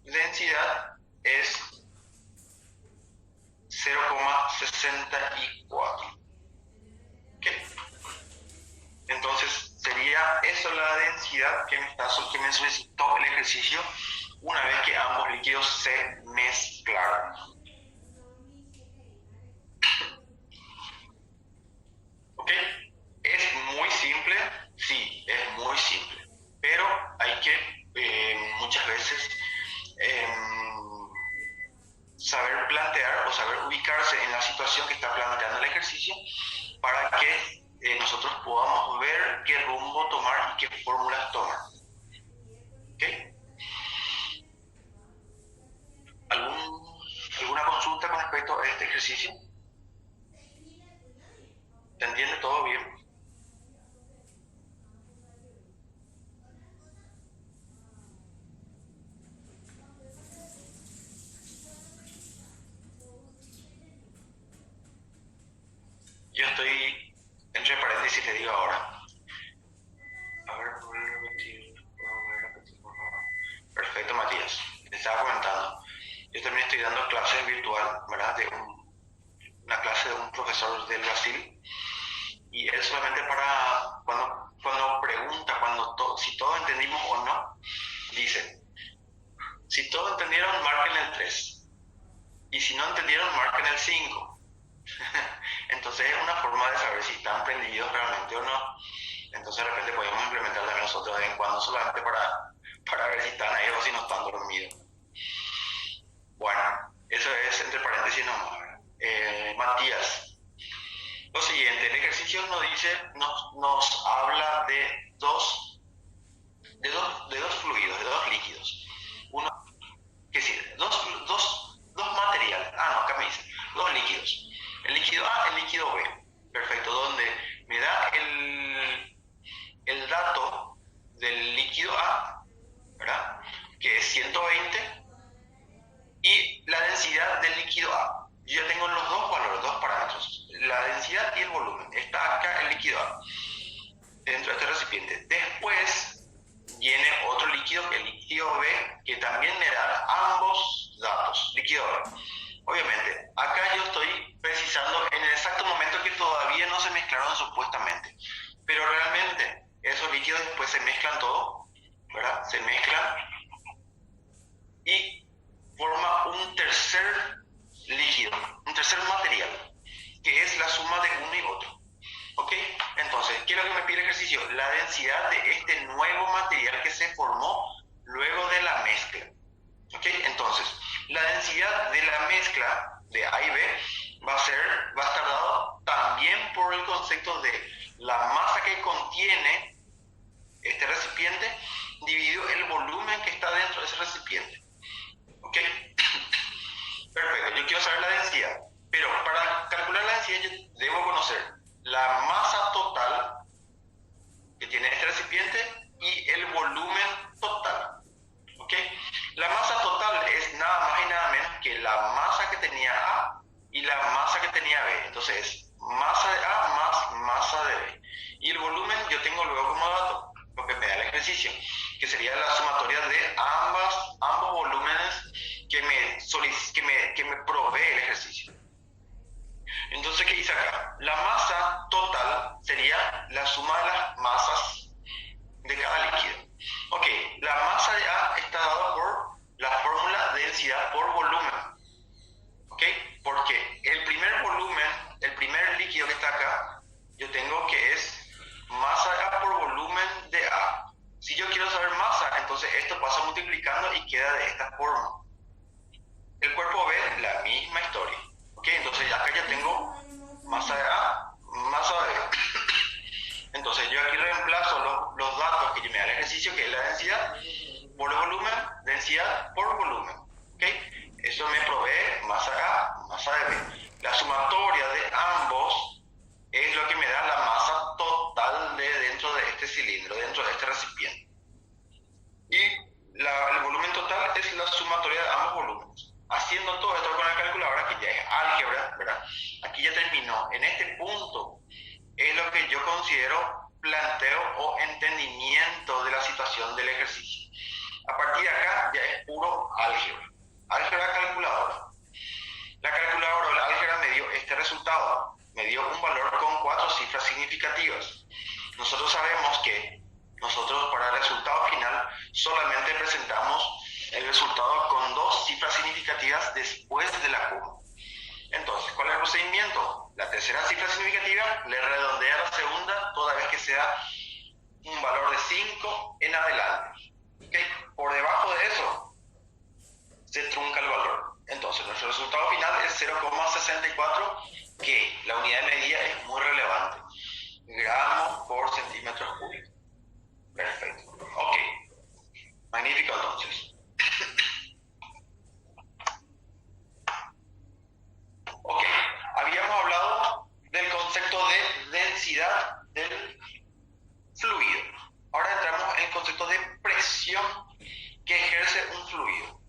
S1: densidad es 0,64. ¿Ok? Entonces, sería eso la densidad que me solicitó el ejercicio una vez que ambos líquidos se mezclaron. ¿Ok? ¿Es muy simple? Sí, es muy simple. Pero hay que muchas veces saber plantear o saber ubicarse en la situación que está planteando el ejercicio para que nosotros podamos ver qué rumbo tomar y qué fórmulas tomar. ¿Ok? ¿Alguna consulta con respecto a este ejercicio? ¿Se entiende todo bien? Yo estoy, entre paréntesis le digo ahora. A ver, ¿puedo repetir, por favor? Perfecto, Matías. Te estaba comentando. Yo también estoy dando clases virtual, ¿verdad? Una clase de un profesor del Brasil. Y él solamente para, cuando pregunta, si todos entendimos o no, dice, si todos entendieron, marquen el 3. Y si no entendieron, marquen el 5. Entonces es una forma de saber si están prendidos realmente o no. Entonces de repente podemos implementar también nosotros de vez en cuando solamente para ver si están ahí o si no están dormidos. Bueno, eso es entre paréntesis nomás. Matías, lo siguiente, el ejercicio nos habla de dos fluidos, de dos líquidos. Uno, ¿qué decir? Dos materiales. No, acá me dice, dos líquidos. El líquido A, el líquido B. Perfecto, donde me da el dato del líquido A, ¿verdad? Que es 120, y la densidad del líquido A. Yo ya tengo los dos valores, dos parámetros, la densidad y el volumen. Está acá el líquido A, dentro de este recipiente. Después viene otro líquido, el líquido B, que también me da ambos datos, líquido B. Obviamente, acá yo estoy precisando en el exacto momento que todavía no se mezclaron supuestamente, pero realmente esos líquidos después se mezclan todo ¿verdad? Se mezclan y forma un tercer líquido, un tercer material, que es la suma de uno y otro. ¿Ok? Entonces, ¿qué es lo que me pide el ejercicio? La densidad de este nuevo material que se formó luego de la mezcla. ¿Ok? Entonces, la densidad de la mezcla de A y B va a estar dado también por el concepto de la masa que contiene este recipiente dividido el volumen que está dentro de ese recipiente. ¿Ok? Perfecto, yo quiero saber la densidad, pero para calcular la densidad yo debo conocer la masa total que tiene este recipiente y el volumen total. ¿Ok? La masa total es nada más y nada menos que la masa que tenía A y la masa que tenía B. Entonces es masa de A más masa de B. Y el volumen yo tengo luego como dato, lo que me da el ejercicio, que sería la sumatoria de ambos volúmenes que me provee el ejercicio. Entonces, ¿qué hice acá? La masa total sería la suma de las masas de cada líquido. Ok, la masa de A está dada por la fórmula de densidad por volumen. Ok, porque el primer líquido que está acá, yo tengo que es masa de A por volumen de A. Si yo quiero saber masa, entonces esto pasa multiplicando y queda de esta forma. El cuerpo B, la misma historia. Ok, entonces acá ya tengo masa de A, masa de B. Entonces yo aquí reemplazo los datos que me da el ejercicio, que es la densidad por volumen, densidad por volumen. ¿Okay? Eso me provee masa de A, masa de B. La sumatoria de ambos es lo que me da la masa total de dentro de este cilindro, dentro de este recipiente. Y el volumen total es la sumatoria de ambos volúmenes. Haciendo todo esto con la calculadora, que ya es álgebra, ¿verdad? Aquí ya terminó. En este punto es lo que yo considero planteo o entendimiento de la situación del ejercicio. A partir de acá ya es puro álgebra. Álgebra calculadora. La calculadora o la álgebra me dio este resultado. Me dio un valor con 4 cifras significativas. Nosotros sabemos que nosotros para el resultado final solamente presentamos el resultado con 2 cifras significativas después de la coma. Entonces, ¿cuál es el procedimiento? La tercera cifra significativa le redondea a la segunda toda vez que sea un valor de 5 en adelante. ¿Okay? Por debajo de eso se trunca el valor. Entonces, nuestro resultado final es 0,64, que la unidad de medida es muy relevante. Gramos por centímetros cúbicos. Perfecto. Ok. Magnífico entonces. Ok. Habíamos hablado del concepto de densidad del fluido. Ahora entramos en el concepto de presión que ejerce un fluido.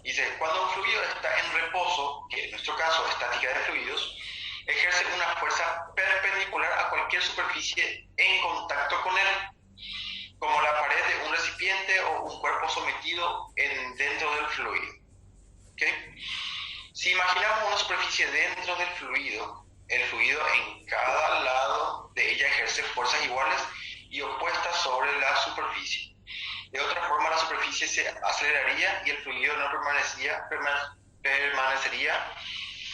S1: Dice, cuando un fluido está en reposo, que en nuestro caso estática de fluidos, ejerce una fuerza perpendicular a cualquier superficie en contacto con él, como la pared de un recipiente o un cuerpo sometido dentro del fluido. ¿Okay? Si imaginamos una superficie dentro del fluido, el fluido en cada lado de ella ejerce fuerzas iguales y opuestas sobre la superficie. De otra forma, la superficie se aceleraría y el fluido no permanecería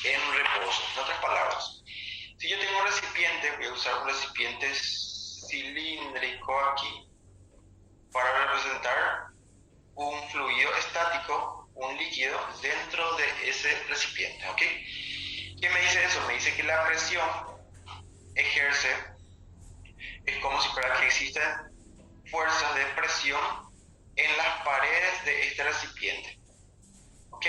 S1: en reposo. En otras palabras, si yo tengo un recipiente, voy a usar un recipiente cilíndrico aquí para representar un fluido estático, un líquido dentro de ese recipiente. ¿Ok? ¿Qué me dice eso? Me dice que la presión ejerce, es como si fuera que existen fuerzas de presión en las paredes de este recipiente. ¿Ok?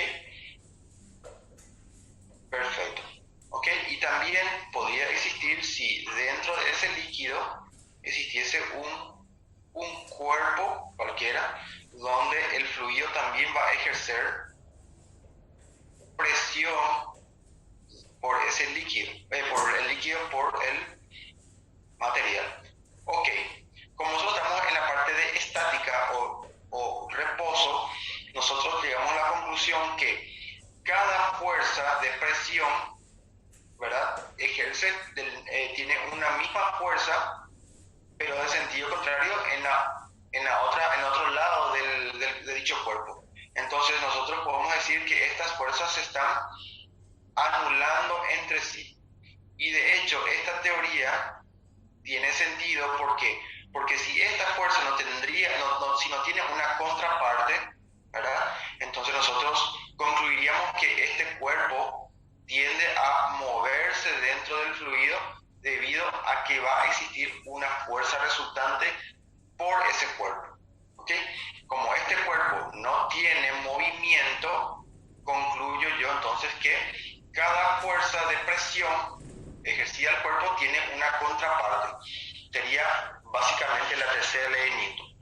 S1: Perfecto. ¿Ok? Y también podría existir, si dentro de ese líquido existiese un cuerpo cualquiera, donde el fluido también va a ejercer presión por ese líquido, por el material. Ok, como nosotros estamos en la parte de estática o reposo, nosotros llegamos a la conclusión que cada fuerza de presión, ¿verdad?, tiene una misma fuerza, pero de sentido contrario en otro dicho cuerpo. Entonces nosotros podemos decir que estas fuerzas se están anulando entre sí. Y de hecho, esta teoría tiene sentido porque si esta fuerza no tendría, si no tiene una contraparte, ¿verdad? Entonces nosotros concluiríamos que este cuerpo tiende a moverse dentro del fluido debido a que va a existir una fuerza resultante por ese cuerpo. ¿Ok? Como este cuerpo no tiene movimiento, concluyo yo entonces que cada fuerza de presión ejercida al cuerpo tiene una contraparte. Sería básicamente la tercera ley de Newton.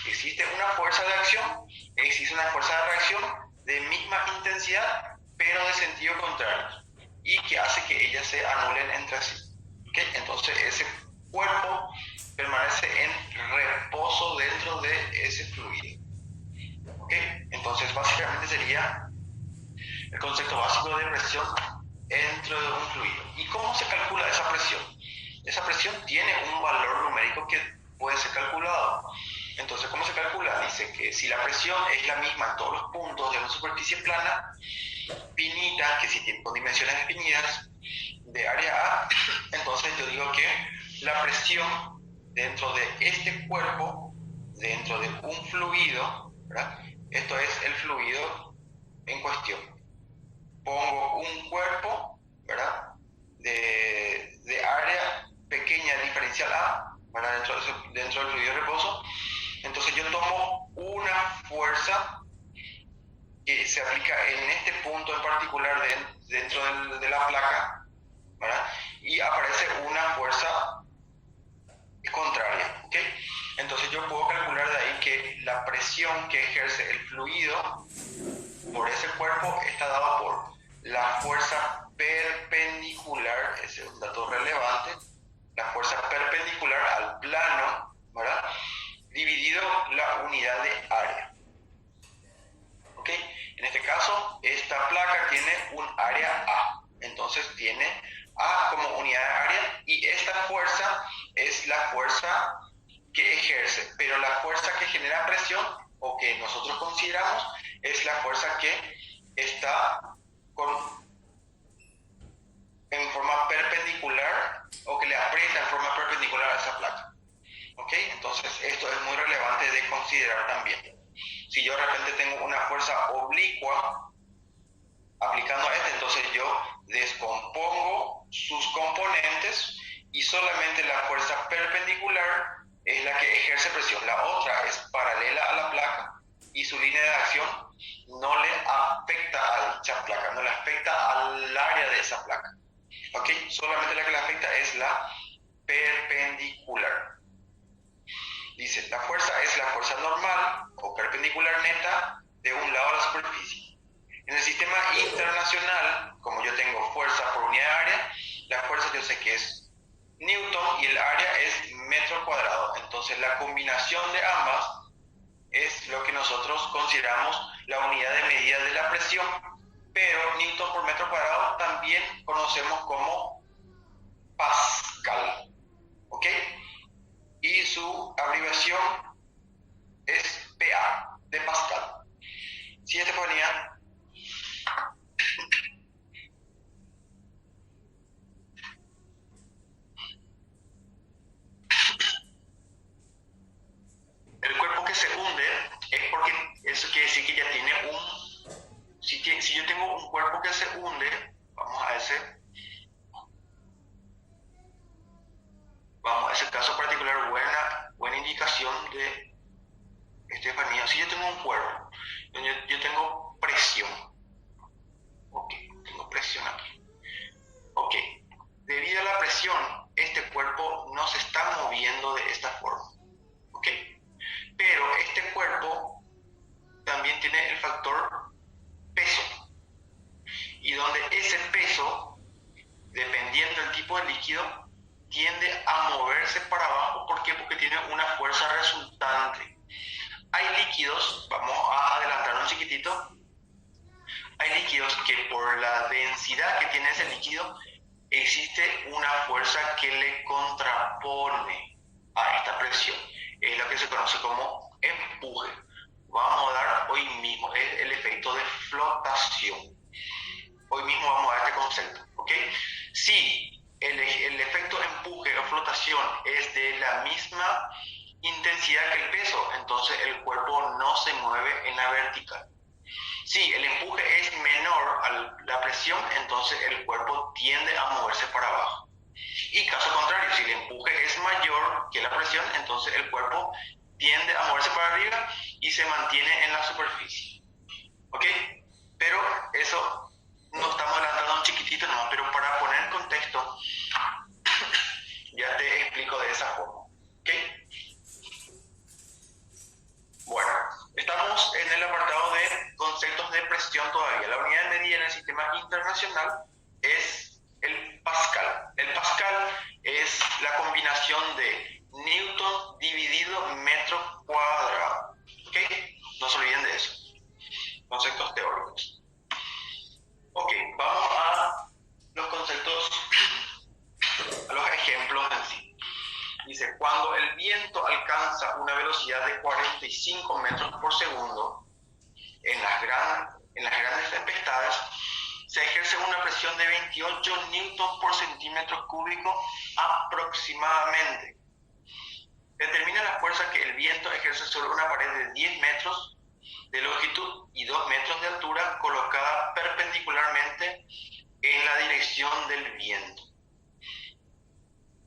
S1: Existe una fuerza de acción, existe una fuerza de reacción de misma intensidad, pero de sentido contrario, y que hace que ellas se anulen entre sí. ¿Okay? Entonces ese cuerpo permanece en reposo dentro de ese fluido. ¿Okay? Entonces básicamente sería el concepto básico de presión dentro de un fluido. ¿Y cómo se calcula esa presión? Esa presión tiene un valor numérico que puede ser calculado. Entonces, ¿cómo se calcula? Dice que si la presión es la misma en todos los puntos de una superficie plana, finita, que si tiene con dimensiones definidas, de área A, entonces yo digo que la presión dentro de este cuerpo, dentro de un fluido, ¿verdad? Esto es el fluido en cuestión. Pongo un cuerpo, ¿verdad? De área pequeña diferencial A, ¿verdad? Dentro del fluido de reposo. Entonces yo tomo una fuerza que se aplica en este punto en particular dentro de la placa, ¿verdad? Y aparece una fuerza contraria, ¿ok? Entonces yo puedo calcular de ahí que la presión que ejerce el fluido por ese cuerpo está dada por la fuerza perpendicular, ese es un dato relevante, la fuerza perpendicular al plano, ¿verdad? Dividido la unidad de área. ¿Ok? En este caso, esta placa tiene un área A. Entonces tiene A como unidad de área y esta fuerza es la fuerza que ejerce. Pero la fuerza que genera presión o que nosotros consideramos es la fuerza que está en forma perpendicular o que le aprieta en forma perpendicular a esa placa. ¿Ok? Entonces esto es muy relevante de considerar también. Si yo de repente tengo una fuerza oblicua aplicando a este, entonces yo descompongo sus componentes y solamente la fuerza perpendicular es la que ejerce presión. La otra es paralela a la placa y su línea de acción no le afecta a dicha placa, no le afecta al área de esa placa. ¿Ok? Solamente la que le afecta es la perpendicular. Dice, la fuerza es la fuerza normal o perpendicular neta de un lado a la superficie. En el sistema internacional, como yo tengo fuerza por unidad de área, la fuerza yo sé que es Newton y el área es metro cuadrado. Entonces la combinación de ambas es lo que nosotros consideramos la unidad de medida de la presión, pero Newton por metro cuadrado también conocemos como Pascal. ¿Ok? Y su abreviación es PA, de Pascal. Siguiente ponía. El cuerpo que se hunde es porque eso quiere decir que ya tiene un... Si yo tengo un cuerpo que se hunde, vamos a ese caso particular, buena indicación de Estefanía. Si yo tengo un cuerpo, yo tengo presión. Ok, tengo presión aquí. Ok, debido a la presión, este cuerpo no se está moviendo de esta forma. Ok, pero este cuerpo también tiene el factor peso. Y donde ese peso, dependiendo del tipo de líquido, tiende a moverse para abajo. ¿Por qué? Porque tiene una fuerza resultante. Hay líquidos, vamos a adelantar un chiquitito, hay líquidos que por la densidad que tiene ese líquido, existe una fuerza que le contrapone a esta presión. Es lo que se conoce como empuje. Vamos a dar hoy concepto, ¿ok? Si el efecto empuje o flotación es de la misma intensidad que el peso, entonces el cuerpo no se mueve en la vertical. Si el empuje es menor a la presión, entonces el cuerpo tiende a moverse para abajo. Y caso contrario, si el empuje es mayor que la presión, entonces el cuerpo tiende a moverse para arriba y se mantiene en la superficie. ¿Ok? Pero eso no estamos adelantando un chiquitito nomás, pero para poner en contexto, ya te explico de esa forma. ¿Ok? Bueno, estamos en el apartado de conceptos de presión todavía. La unidad de medida en el sistema internacional es el Pascal. El Pascal es la combinación de Newton dividido metro cuadrado. ¿Ok? No se olviden de eso. Conceptos teóricos. Ok, vamos a los conceptos, a los ejemplos en sí. Dice, cuando el viento alcanza una velocidad de 45 metros por segundo, en las grandes tempestades, se ejerce una presión de 28 newtons por centímetro cúbico aproximadamente. Determina la fuerza que el viento ejerce sobre una pared de 10 metros de longitud y 2 metros de altura colocada perpendicularmente en la dirección del viento.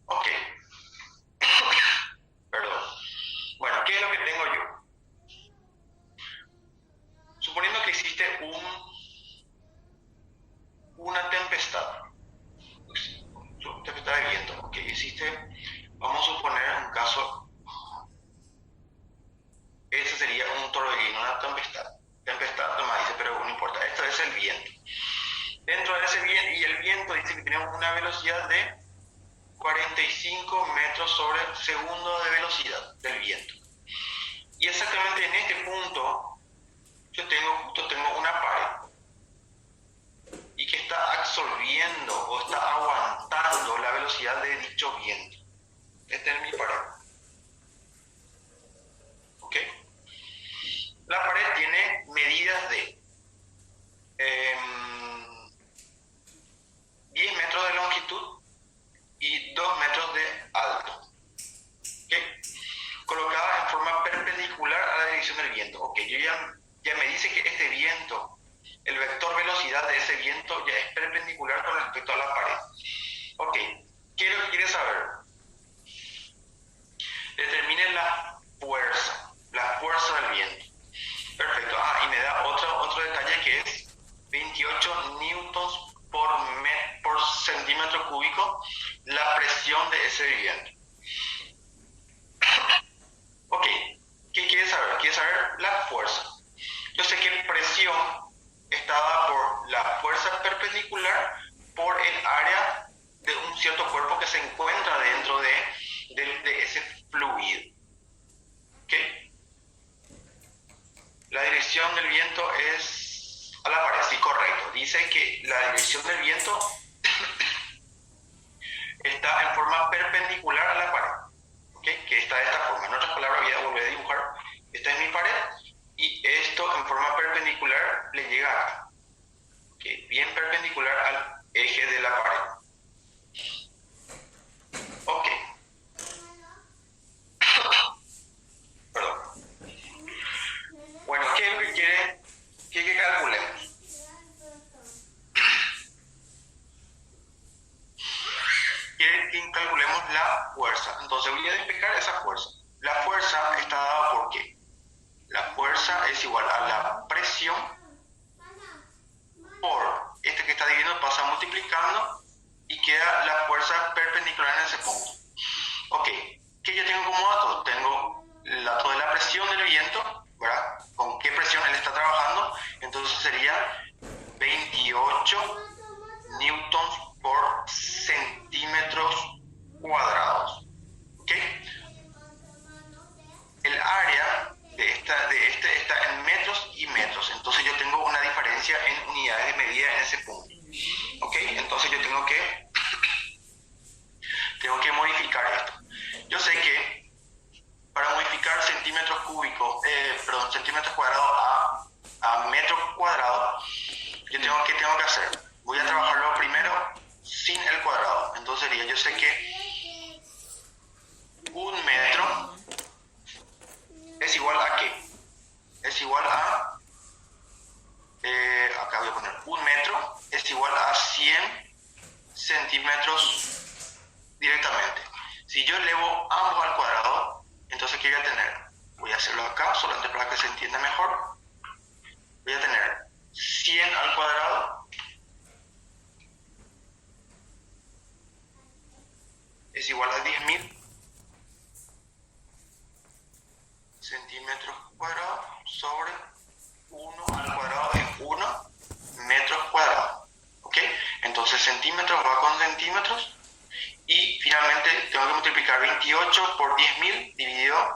S1: Ok. Perdón. Bueno, ¿qué es lo que tengo yo? Suponiendo que existe una tempestad de viento, ok, existe, vamos a suponer un caso, ese sería un torbellino, una tempestad, no me dice, pero no importa, esto es el viento. Dentro de ese viento, y el viento dice que tiene una velocidad de 45 metros sobre segundo de velocidad del viento. Y exactamente en este punto yo tengo una pared y que está absorbiendo o está aguantando la velocidad de dicho viento. Esta es mi pared. ¿Ok? La pared tiene medidas de 10 metros de longitud y 2 metros de alto. ¿Okay? Colocada en forma perpendicular a la dirección del viento. Ok, yo ya me dice que este viento, el vector velocidad de ese viento ya es perpendicular con respecto a la pared. Ok, ¿qué es lo que quiere saber? Determine la fuerza del viento. Perfecto. Y me da otro detalle que es 28 newtons por centímetro cúbico la presión de ese viento. Ok, ¿qué quiere saber? Quiere saber la fuerza. Yo sé que presión está dada por la fuerza perpendicular por el área de un cierto cuerpo que se encuentra dentro de ese fluido. ¿Ok? La dirección del viento es a la pared, sí, correcto. Dice que la dirección del viento está en forma perpendicular a la pared. ¿Okay? Que está de esta forma. En otras palabras, voy a volver a dibujar. Esta es mi pared y esto en forma perpendicular le llega acá. ¿Okay? Bien perpendicular al eje de la pared. Ok. Perdón. Bueno, ¿qué es lo que quiere que calculemos? Quiere que calculemos la fuerza. Entonces voy a despejar esa fuerza. La fuerza está dada por ¿qué? La fuerza es igual a la presión por este que está dividiendo, pasa multiplicando y queda la fuerza perpendicular en ese punto. Ok, ¿qué yo tengo como dato? Tengo el dato de la presión del viento, ¿verdad? Con qué presión él está trabajando. Entonces sería 28 newtons por centímetros cuadrados. ¿Ok? El área de este está en metros y metros. Entonces yo tengo una diferencia en unidades de medida en ese punto. ¿Ok? Entonces yo tengo que modificar esto. Yo sé que para modificar centímetros cuadrados a metros cuadrados, yo tengo que hacer. Voy a trabajarlo primero sin el cuadrado. Entonces sería, yo sé que 1 metro es igual a ¿qué? Es igual a, acá voy a poner 1 metro es igual a 100 centímetros directamente. Si yo elevo ambos al cuadrado, entonces ¿qué voy a tener? Voy a hacerlo acá, solamente para que se entienda mejor. Voy a tener 100 al cuadrado es igual a 10.000 centímetros cuadrados sobre 1 al cuadrado es 1 metros cuadrados. ¿Ok? Entonces centímetros va con centímetros y finalmente tengo que multiplicar 28 por 10.000 dividido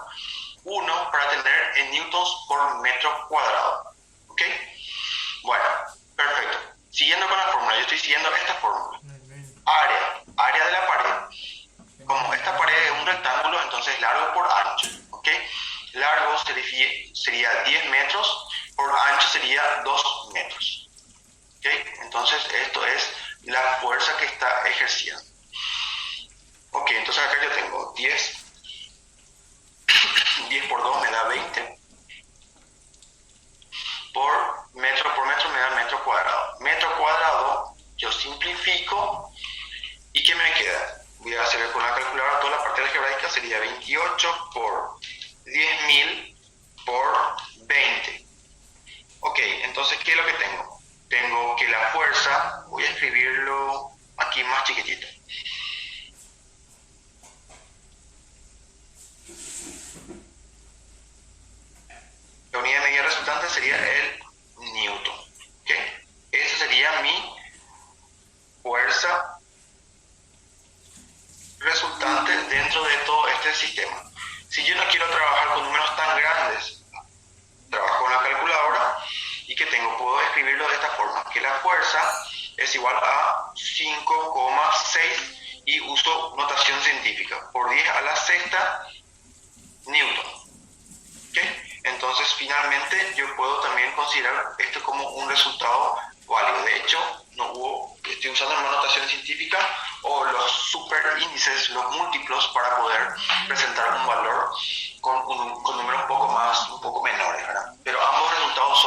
S1: 1 para tener en newtons por metro cuadrado. ¿Ok? Bueno, perfecto. Siguiendo con la fórmula, yo estoy siguiendo esta fórmula. Área de la pared. Como esta pared es un rectángulo, entonces largo por ancho. ¿Ok? Largo sería 10 metros, por ancho sería 2 metros. ¿Ok? Entonces esto es la fuerza que está ejerciendo. Ok, entonces acá yo tengo 10 por 2 me da 20, por metro me da metro cuadrado. Metro cuadrado, yo simplifico, ¿y qué me queda? Voy a hacer con la calculadora toda la parte algebraica, sería 28 por 10.000 por 20. Ok, entonces, ¿qué es lo que tengo? Tengo que la fuerza, voy a escribirlo aquí más chiquitito. La unidad de medida resultante sería el newton. ¿Okay? Esa sería mi fuerza resultante dentro de todo este sistema. Si yo no quiero trabajar con números tan grandes, trabajo con la calculadora y que puedo escribirlo de esta forma, que la fuerza es igual a 5,6 y uso notación científica, por 10 a la sexta newton. ¿Okay? Entonces, finalmente, yo puedo también considerar esto como un resultado válido. De hecho, estoy usando una notación científica o los superíndices, los múltiplos, para poder presentar un valor con números un poco menores, ¿verdad? Pero ambos resultados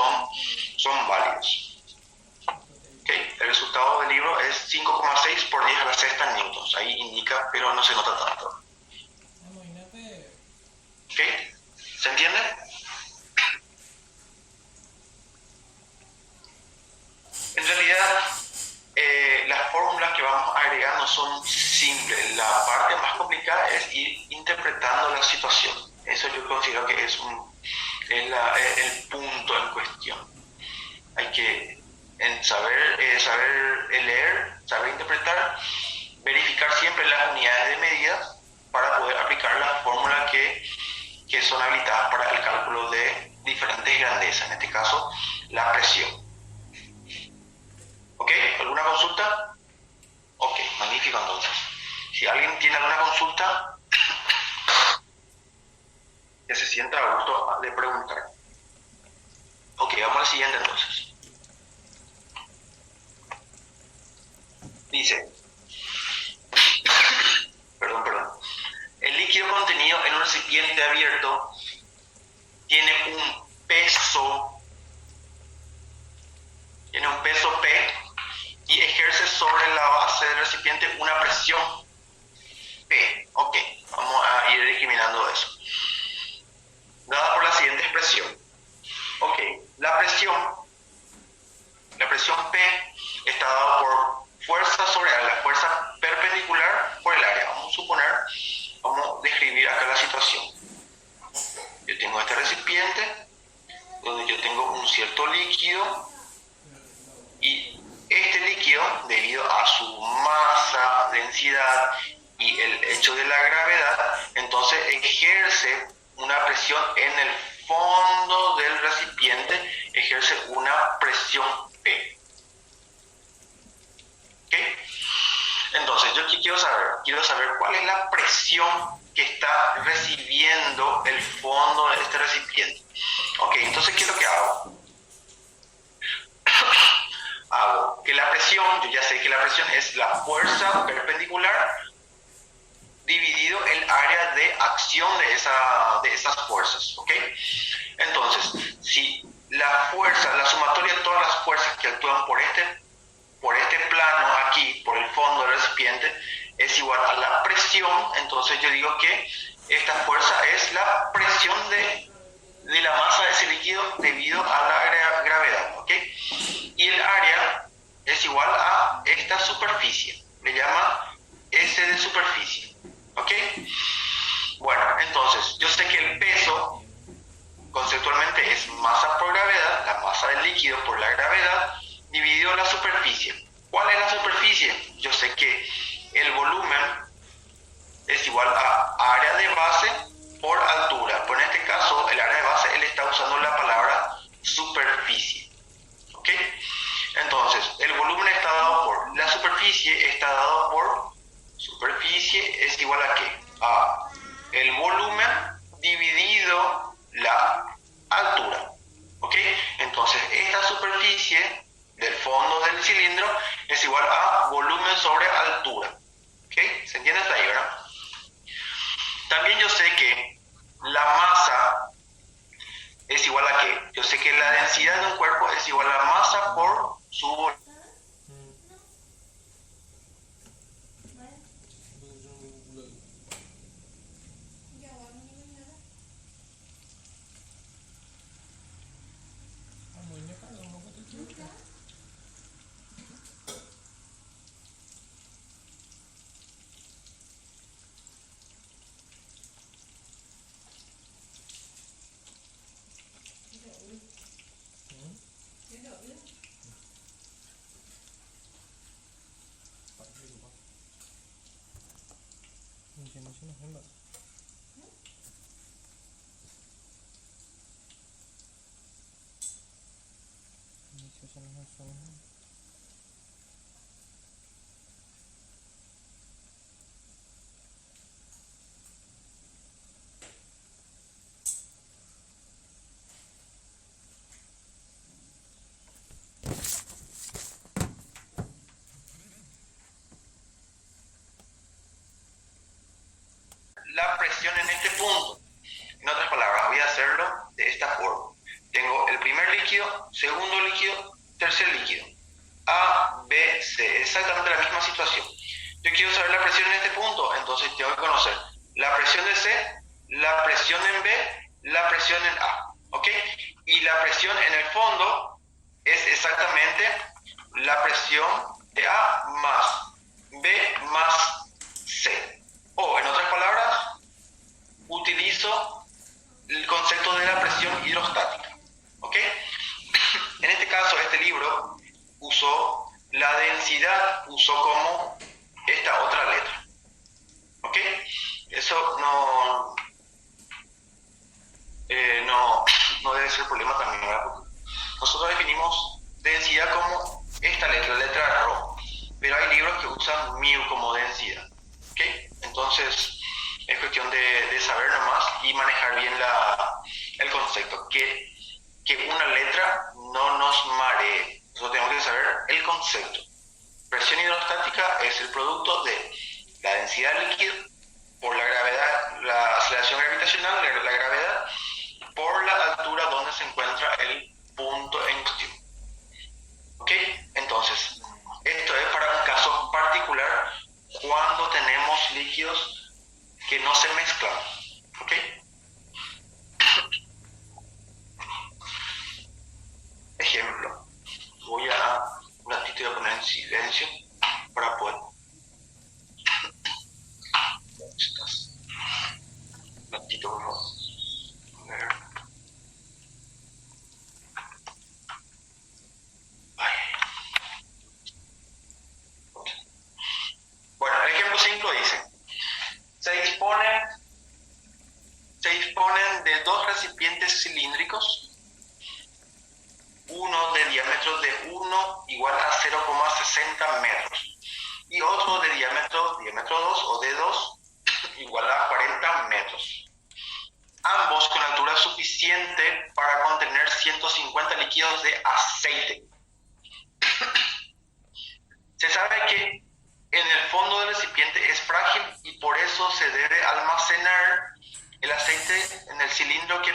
S1: son válidos. ¿Okay? El resultado del libro es 5,6 por 10 a la sexta newtons. Ahí indica, pero no se nota tanto. ¿Okay? ¿Se entiende? En realidad, las fórmulas que vamos agregando son simples. La parte más complicada es ir interpretando la situación. Eso yo considero que es el punto en cuestión. Hay que saber leer, saber interpretar, verificar siempre las unidades de medida para poder aplicar las fórmulas que son habilitadas para el cálculo de diferentes grandezas, en este caso la presión. ¿Ok? ¿Alguna consulta? Ok, magnífico entonces. Si alguien tiene alguna consulta, que se sienta a gusto de preguntar. Ok, vamos al siguiente entonces. Dice, perdón. El líquido contenido en un recipiente abierto tiene un peso P y ejerce sobre la base del recipiente una presión P. Ok, vamos a ir discriminando eso. Dada por la siguiente expresión. Ok, la presión P está dada por fuerza sobre la fuerza perpendicular por el área. Vamos a describir acá la situación. Yo tengo este recipiente donde yo tengo un cierto líquido y este líquido, debido a su masa, densidad y el hecho de la gravedad, entonces ejerce una presión en el fondo del recipiente, ejerce una presión P. ¿Okay? Entonces, ¿yo qué quiero saber? Quiero saber cuál es la presión que está recibiendo el fondo de este recipiente. Ok, entonces, ¿qué es lo que hago? Hago que la presión yo ya sé que la presión es la fuerza perpendicular dividido el área de acción de esas fuerzas, ¿ok? Entonces, si la fuerza, la sumatoria de todas las fuerzas que actúan por este plano aquí, por el fondo del recipiente, es igual a la presión, entonces yo digo que esta fuerza es la presión de la masa de ese líquido debido a la gravedad, ¿ok? Y el área es igual a esta superficie, le llama S de superficie, ¿ok? Bueno, entonces, yo sé que el peso conceptualmente es masa por gravedad, la masa del líquido por la gravedad, dividido la superficie. ¿Cuál es la superficie? Yo sé que el volumen es igual a área de base por altura. Pues en este caso, el área de base, él está usando la palabra superficie. ¿Ok? Entonces, el volumen está dado por, la superficie está dado por, superficie es igual a ¿qué? A el volumen dividido la altura. ¿Ok? Entonces, esta superficie del fondo del cilindro es igual a volumen sobre altura. ¿Ok? ¿Se entiende hasta ahí, verdad? También yo sé que la masa es igual a ¿qué? Yo sé que la densidad de un cuerpo es igual a la masa por su volumen. La presión en este punto. En otras palabras, voy a hacerlo de esta forma. Tengo el primer líquido, segundo líquido, tercer líquido. A, B, C. Exactamente la misma situación. Yo quiero saber la presión en este punto, entonces tengo que conocer la presión de C, la presión en B, la presión en A. ¿Ok? Y la presión en el fondo es exactamente la presión de A más B más C. O, en otras palabras, utilizo el concepto de la presión hidrostática. ¿Ok? En este caso, este libro usó la densidad, usó como esta otra letra. ¿Ok? Eso no debe ser problema también, ¿verdad? Porque nosotros definimos densidad como esta letra, la letra ρ, pero hay libros que usan μ como densidad. ¿Ok? Entonces, es cuestión de saber nomás y manejar bien el concepto, que una letra no nos maree. Nosotros tenemos que saber el concepto. Presión hidrostática es el producto de la densidad del líquido por la gravedad, la aceleración gravitacional, la gravedad, por la altura donde se encuentra el punto en cuestión. ¿Ok? Entonces, esto es para un caso particular cuando tenemos líquidos que no se mezclan. ¿Ok? Ejemplo. Voy a un ratito voy a poner en silencio para poder. ¿Dónde estás? Un ratito, por favor. A ver. Ay. Bueno, el ejemplo 5 dice: se disponen de dos recipientes cilíndricos, uno de diámetro de 1 igual a 0,60 metros y otro de diámetro 2 o de 2 igual a 40 metros. Ambos con altura suficiente para contener 150 líquidos de aceite. Se sabe que en el fondo del recipiente es frágil y por eso se debe almacenar el aceite en el cilindro que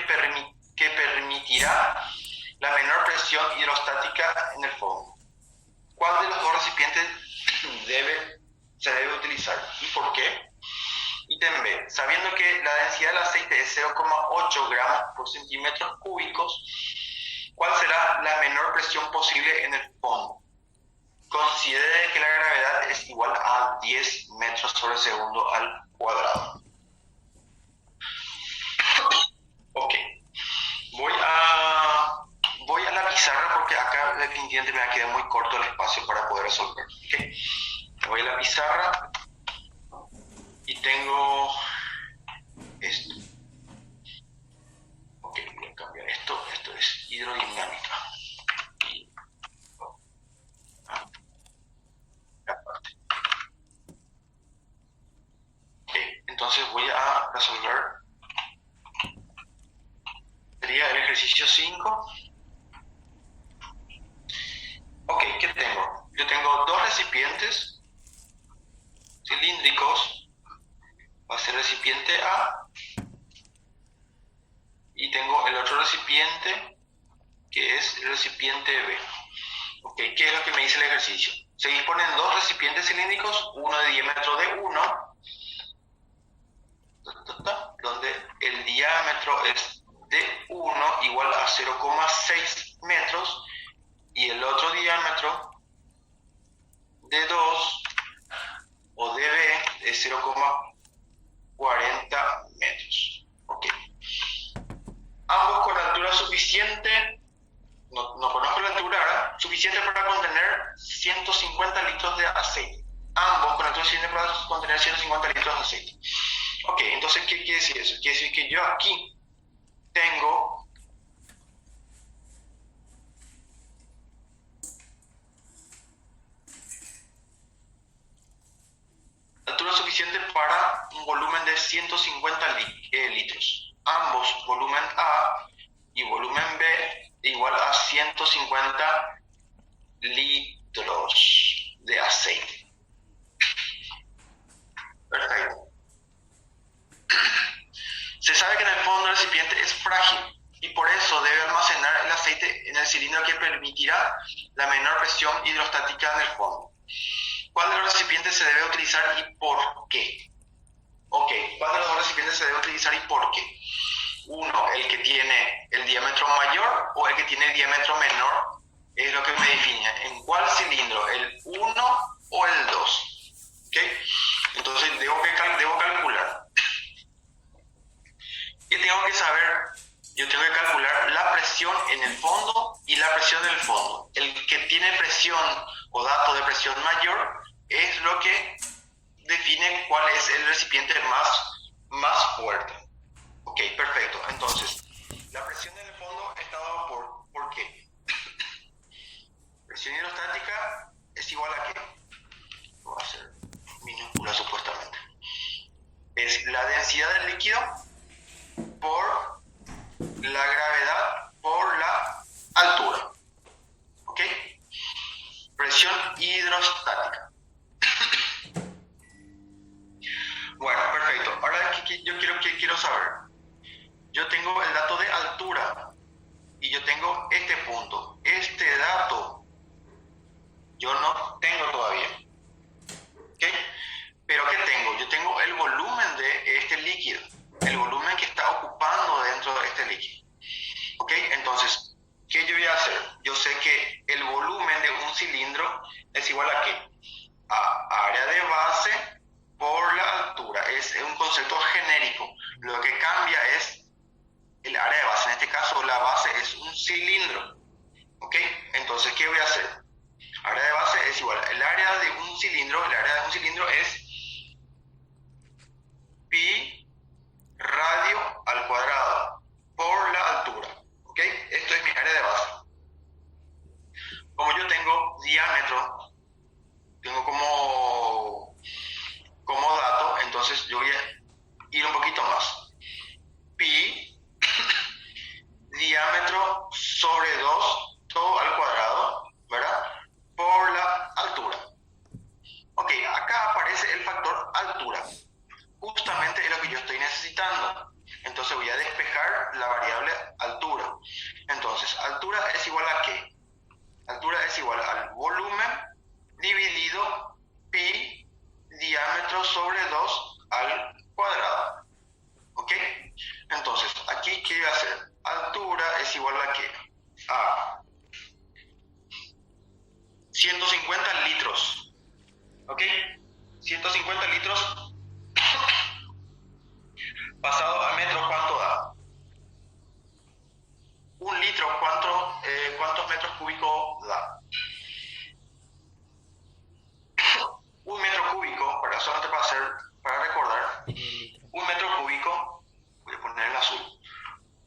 S1: permitirá la menor presión hidrostática en el fondo. ¿Cuál de los dos recipientes se debe utilizar y por qué? Ítem B. Sabiendo que la densidad del aceite es 0,8 gramos por centímetros cúbicos, ¿cuál será la menor presión posible en el fondo? Considere que la gravedad es igual a 10 metros sobre segundo al cuadrado. Ok. Voy a la pizarra porque acá definitivamente me va a quedar muy corto el espacio para poder resolver. Okay. Voy a la pizarra y tengo esto. Ok, voy a cambiar esto. Esto es hidrodinámica. Ok, entonces voy a resolver. Sería el ejercicio 5. Ok, ¿qué tengo? Yo tengo dos recipientes cilíndricos. Va a ser recipiente A. Y tengo el otro recipiente, que es el recipiente B. Ok, ¿qué es lo que me dice el ejercicio? Se disponen dos recipientes cilíndricos, uno de diámetro de 1, donde el diámetro es de 1 igual a 0,6 metros, y el otro diámetro de 2 o de B es 0,40 metros. Ok. Ambos con altura suficiente, no conozco la altura, ¿verdad? Suficiente para contener 150 litros de aceite. Ambos con altura suficiente para contener 150 litros de aceite. Ok, entonces, ¿qué quiere decir eso? Quiere decir que yo aquí tengo altura suficiente para un volumen de 150 litros. Ambos, volumen A y volumen B, igual a 150 litros de aceite. Perfecto. Se sabe que en el fondo del recipiente es frágil y por eso debe almacenar el aceite en el cilindro que permitirá la menor presión hidrostática en el fondo. ¿Cuál de los recipientes se debe utilizar y por qué? Ok, ¿cuál de los dos recipientes se debe utilizar y por qué? Uno, el que tiene el diámetro mayor o el que tiene el diámetro menor, es lo que me define. ¿En cuál cilindro? ¿El 1 o el 2? ¿Ok? Entonces debo calcular. ¿Qué tengo que saber? Yo tengo que calcular la presión en el fondo y la presión en el fondo. El que tiene presión o dato de presión mayor es lo que define cuál es el recipiente más fuerte. Ok, perfecto. Entonces, la presión en el fondo está dada ¿por qué? Presión hidrostática es igual a ¿qué? Va a ser minúscula supuestamente. Es la densidad del líquido por la gravedad por la altura. ¿Ok? Presión hidrostática. Bueno, perfecto. Ahora yo quiero saber. Yo tengo el dato de altura y yo tengo este punto. Este dato yo no tengo todavía. ¿Ok? Pero ¿qué tengo? Yo tengo el volumen de este líquido. El volumen que está ocupando dentro de este líquido. ¿Ok? Entonces, ¿qué yo voy a hacer? Yo sé que el volumen de un cilindro es igual a ¿qué? A área de base por la altura. Es un concepto genérico. Lo que cambia es el área de base. En este caso, la base es un cilindro. ¿Ok? Entonces, ¿qué voy a hacer? Área de base es igual. El área de un cilindro es pi radio al cuadrado por la altura. ¿Ok? Esto es mi área de base. Como yo tengo diámetro, tengo como dato, entonces yo voy a ir un poquito más. Pi diámetro sobre 2, todo al cuadrado, ¿verdad? Por la altura. Entonces, altura es igual a ¿qué? Altura es igual al volumen dividido pi diámetro sobre 2 al cuadrado. ¿Ok? Entonces, aquí, ¿qué voy a hacer? Altura es igual a ¿qué? A 150 litros. ¿Ok? 150 litros pasado a metros, ¿cuánto da? Un litro, ¿cuántos metros cúbicos da? Un metro cúbico, solamente para recordar, un metro cúbico, voy a poner el azul,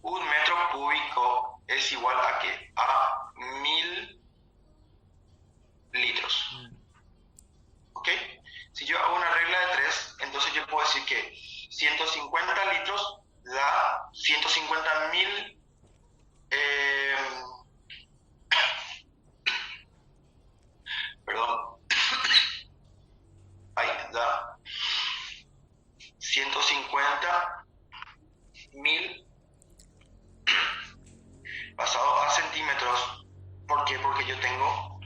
S1: un metro cúbico es igual a ¿qué? A 1000 litros. ¿Ok? Si yo hago una regla de 3, entonces yo puedo decir que 150 litros da 150.000 perdón, ahí da 150.000 pasado a centímetros. ¿Por qué? Porque yo tengo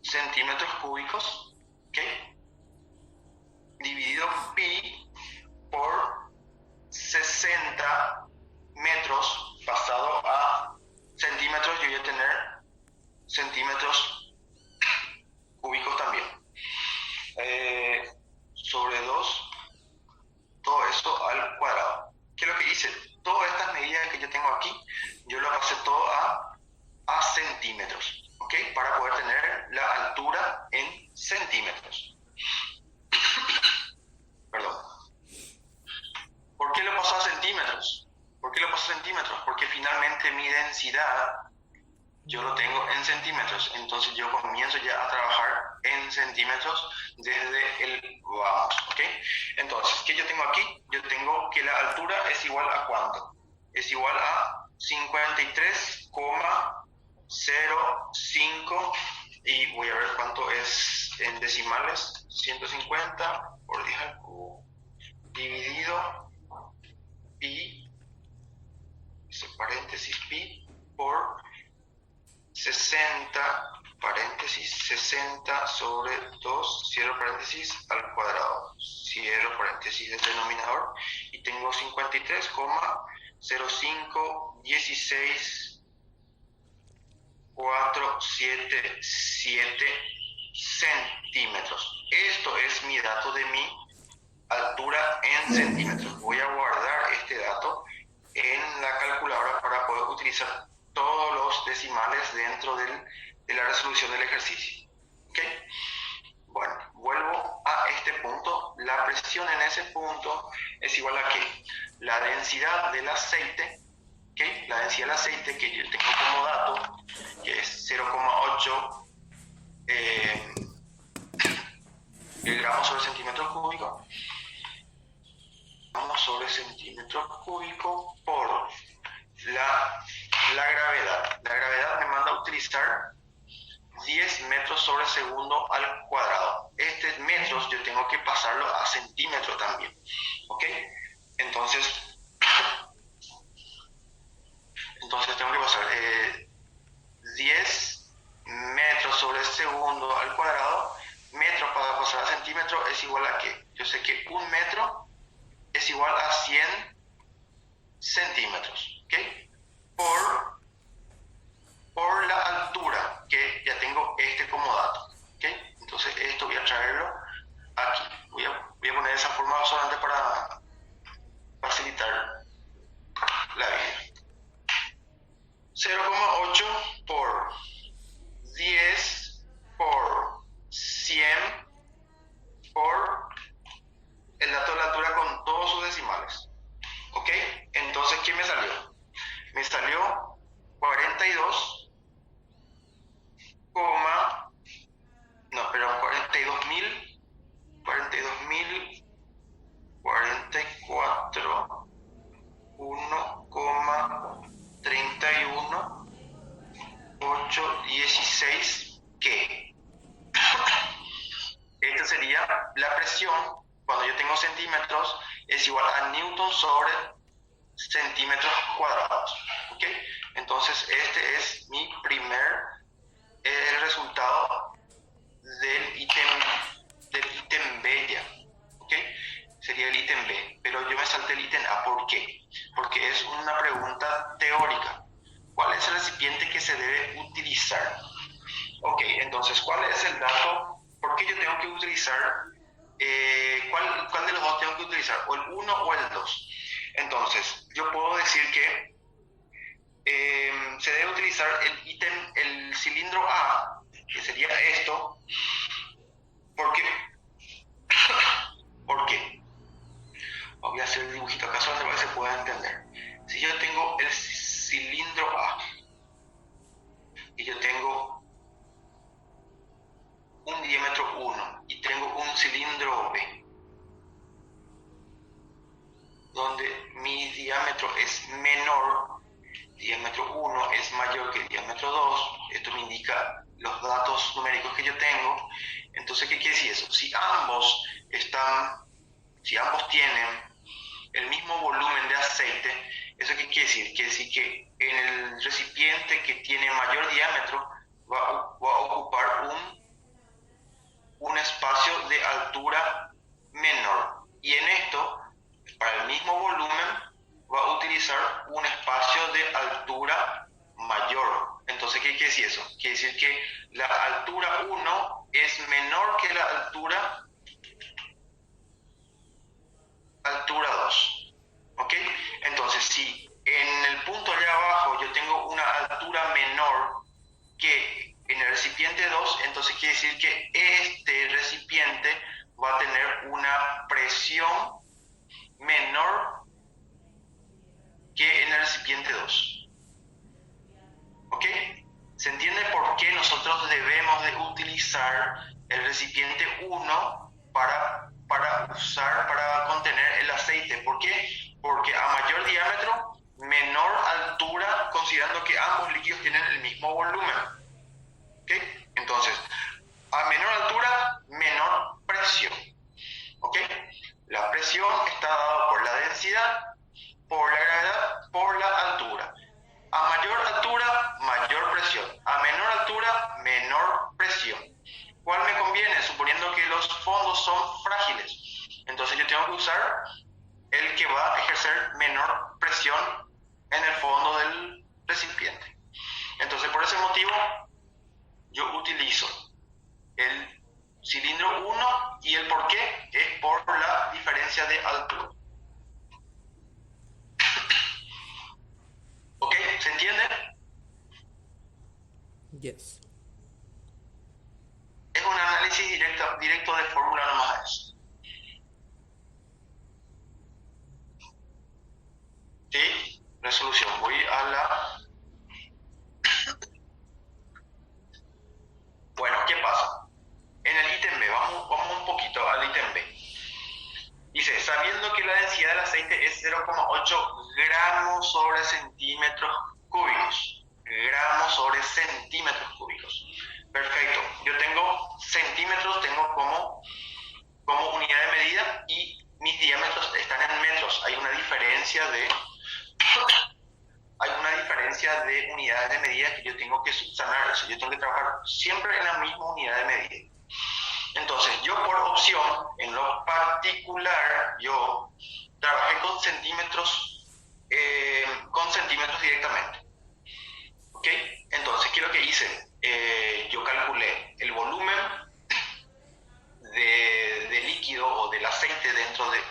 S1: centímetros cúbicos, ¿ok? Dividido pi por 60 metros pasado a centímetros, yo voy a tener centímetros cúbicos también. Sobre 2, todo eso al cuadrado. ¿Qué es lo que hice? Todas estas medidas que yo tengo aquí, yo lo pasé todo a centímetros, ¿ok? Para poder tener la altura en centímetros. Perdón. ¿Por qué lo paso a centímetros? ¿Por qué lo paso a centímetros? Porque finalmente mi densidad yo lo tengo en centímetros, entonces yo comienzo ya a trabajar en centímetros desde el vamos, ¿ok? Entonces, ¿qué yo tengo aquí? Yo tengo que la altura es igual a ¿cuánto? Es igual a 53,05 y voy a ver cuánto es en decimales. 150 por 10 al cubo dividido pi, paréntesis, pi por 60, paréntesis, 60 sobre 2, cierro paréntesis, al cuadrado, cierro paréntesis del denominador, y tengo 53,0517,477 centímetros. Esto es mi dato de mi altura en centímetros. Voy a guardar este dato en la calculadora para poder utilizar todos los decimales dentro de la resolución del ejercicio. ¿Ok? Bueno, vuelvo a este punto. La presión en ese punto es igual a ¿qué? La densidad del aceite, ¿ok? La densidad del aceite que yo tengo como dato, que es 0,8 gramos sobre centímetro cúbico. Gramos sobre centímetro cúbico por la gravedad. La gravedad me manda a utilizar 10 metros sobre segundo al cuadrado. Este metros yo tengo que pasarlo a centímetros también. ¿Ok? Entonces tengo que pasar 10 metros sobre segundo al cuadrado. Metros para pasar a centímetros es igual a ¿qué? Yo sé que un metro es igual a 100 centímetros. ¿Ok? Por la altura, que ya tengo este como dato. ¿Okay? Entonces esto voy a traerlo aquí. Voy a poner esa forma solamente para facilitar la vida. 0,8 por 10 por 100 por el dato de la altura con todos sus decimales. ¿Ok? Entonces, ¿qué me salió? Me salió 42.000 sería la presión, cuando yo tengo centímetros, es igual a newton sobre centímetros cuadrados. ¿Ok? Entonces este es mi primer resultado del ítem B ya. ¿Ok? Sería el ítem B, pero yo me salté el ítem A. ¿Por qué? Porque es una pregunta teórica. ¿Cuál es el recipiente que se debe utilizar? Ok, entonces, ¿cuál es el dato? ¿Por qué yo tengo que utilizar? ¿Cuál de los dos tengo que utilizar? ¿O el 1 o el 2? Entonces, yo puedo decir que se debe utilizar el cilindro A, que sería esto. ¿Por qué? ¿Por qué? Voy a hacer el dibujito acá solo para que se pueda entender. Si yo tengo el cilindro A y yo tengo un diámetro 1 y tengo un cilindro B, donde mi diámetro es menor, diámetro 1 es mayor que el diámetro 2, esto me indica los datos numéricos que yo tengo. Entonces, ¿qué quiere decir eso? Si ambos tienen el mismo volumen de aceite, ¿eso qué quiere decir? Quiere decir que en el recipiente que tiene mayor diámetro va a ocupar un espacio de altura menor. Y en esto, para el mismo volumen, va a utilizar un espacio de altura mayor. Entonces, ¿qué quiere decir eso? Quiere decir que la altura 1 es menor que la altura 2. ¿Ok? Entonces, si en el punto allá abajo yo tengo una altura menor que en el recipiente 2, entonces quiere decir que este recipiente va a tener una presión menor que en el recipiente 2. ¿Ok? ¿Se entiende por qué nosotros debemos de utilizar el recipiente 1 para contener el aceite? ¿Por qué? Porque a mayor diámetro, menor altura, considerando que ambos líquidos tienen el mismo volumen. ¿Ok? Entonces, a menor altura, menor presión. ¿Ok? La presión está dada por la densidad, por la gravedad, por la altura. A mayor altura, mayor presión. A menor altura, menor presión. ¿Cuál me conviene? Suponiendo que los fondos son frágiles. Entonces yo tengo que usar el que va a ejercer menor presión en el fondo del recipiente. Entonces, por ese motivo, yo utilizo el cilindro 1 y el por qué es por la diferencia de altura. ¿Ok? ¿Se entiende?
S2: Yes.
S1: Es un análisis directo de fórmula nomás. ¿Sí? Resolución. Voy a la... Bueno, ¿qué pasa? En el ítem B, vamos un poquito al ítem B. Dice, sabiendo que la densidad del aceite es 0,8 gramos sobre centímetros cúbicos. Gramos sobre centímetros cúbicos. Perfecto. Yo tengo centímetros, tengo como unidad de medida y mis diámetros están en metros. Hay una diferencia de unidades de medida que yo tengo que subsanar. O sea, yo tengo que trabajar siempre en la misma unidad de medida. Entonces, yo por opción, en lo particular, yo trabajé con centímetros directamente. ¿Ok? Entonces, ¿qué es lo que hice? Yo calculé el volumen de líquido o del aceite dentro de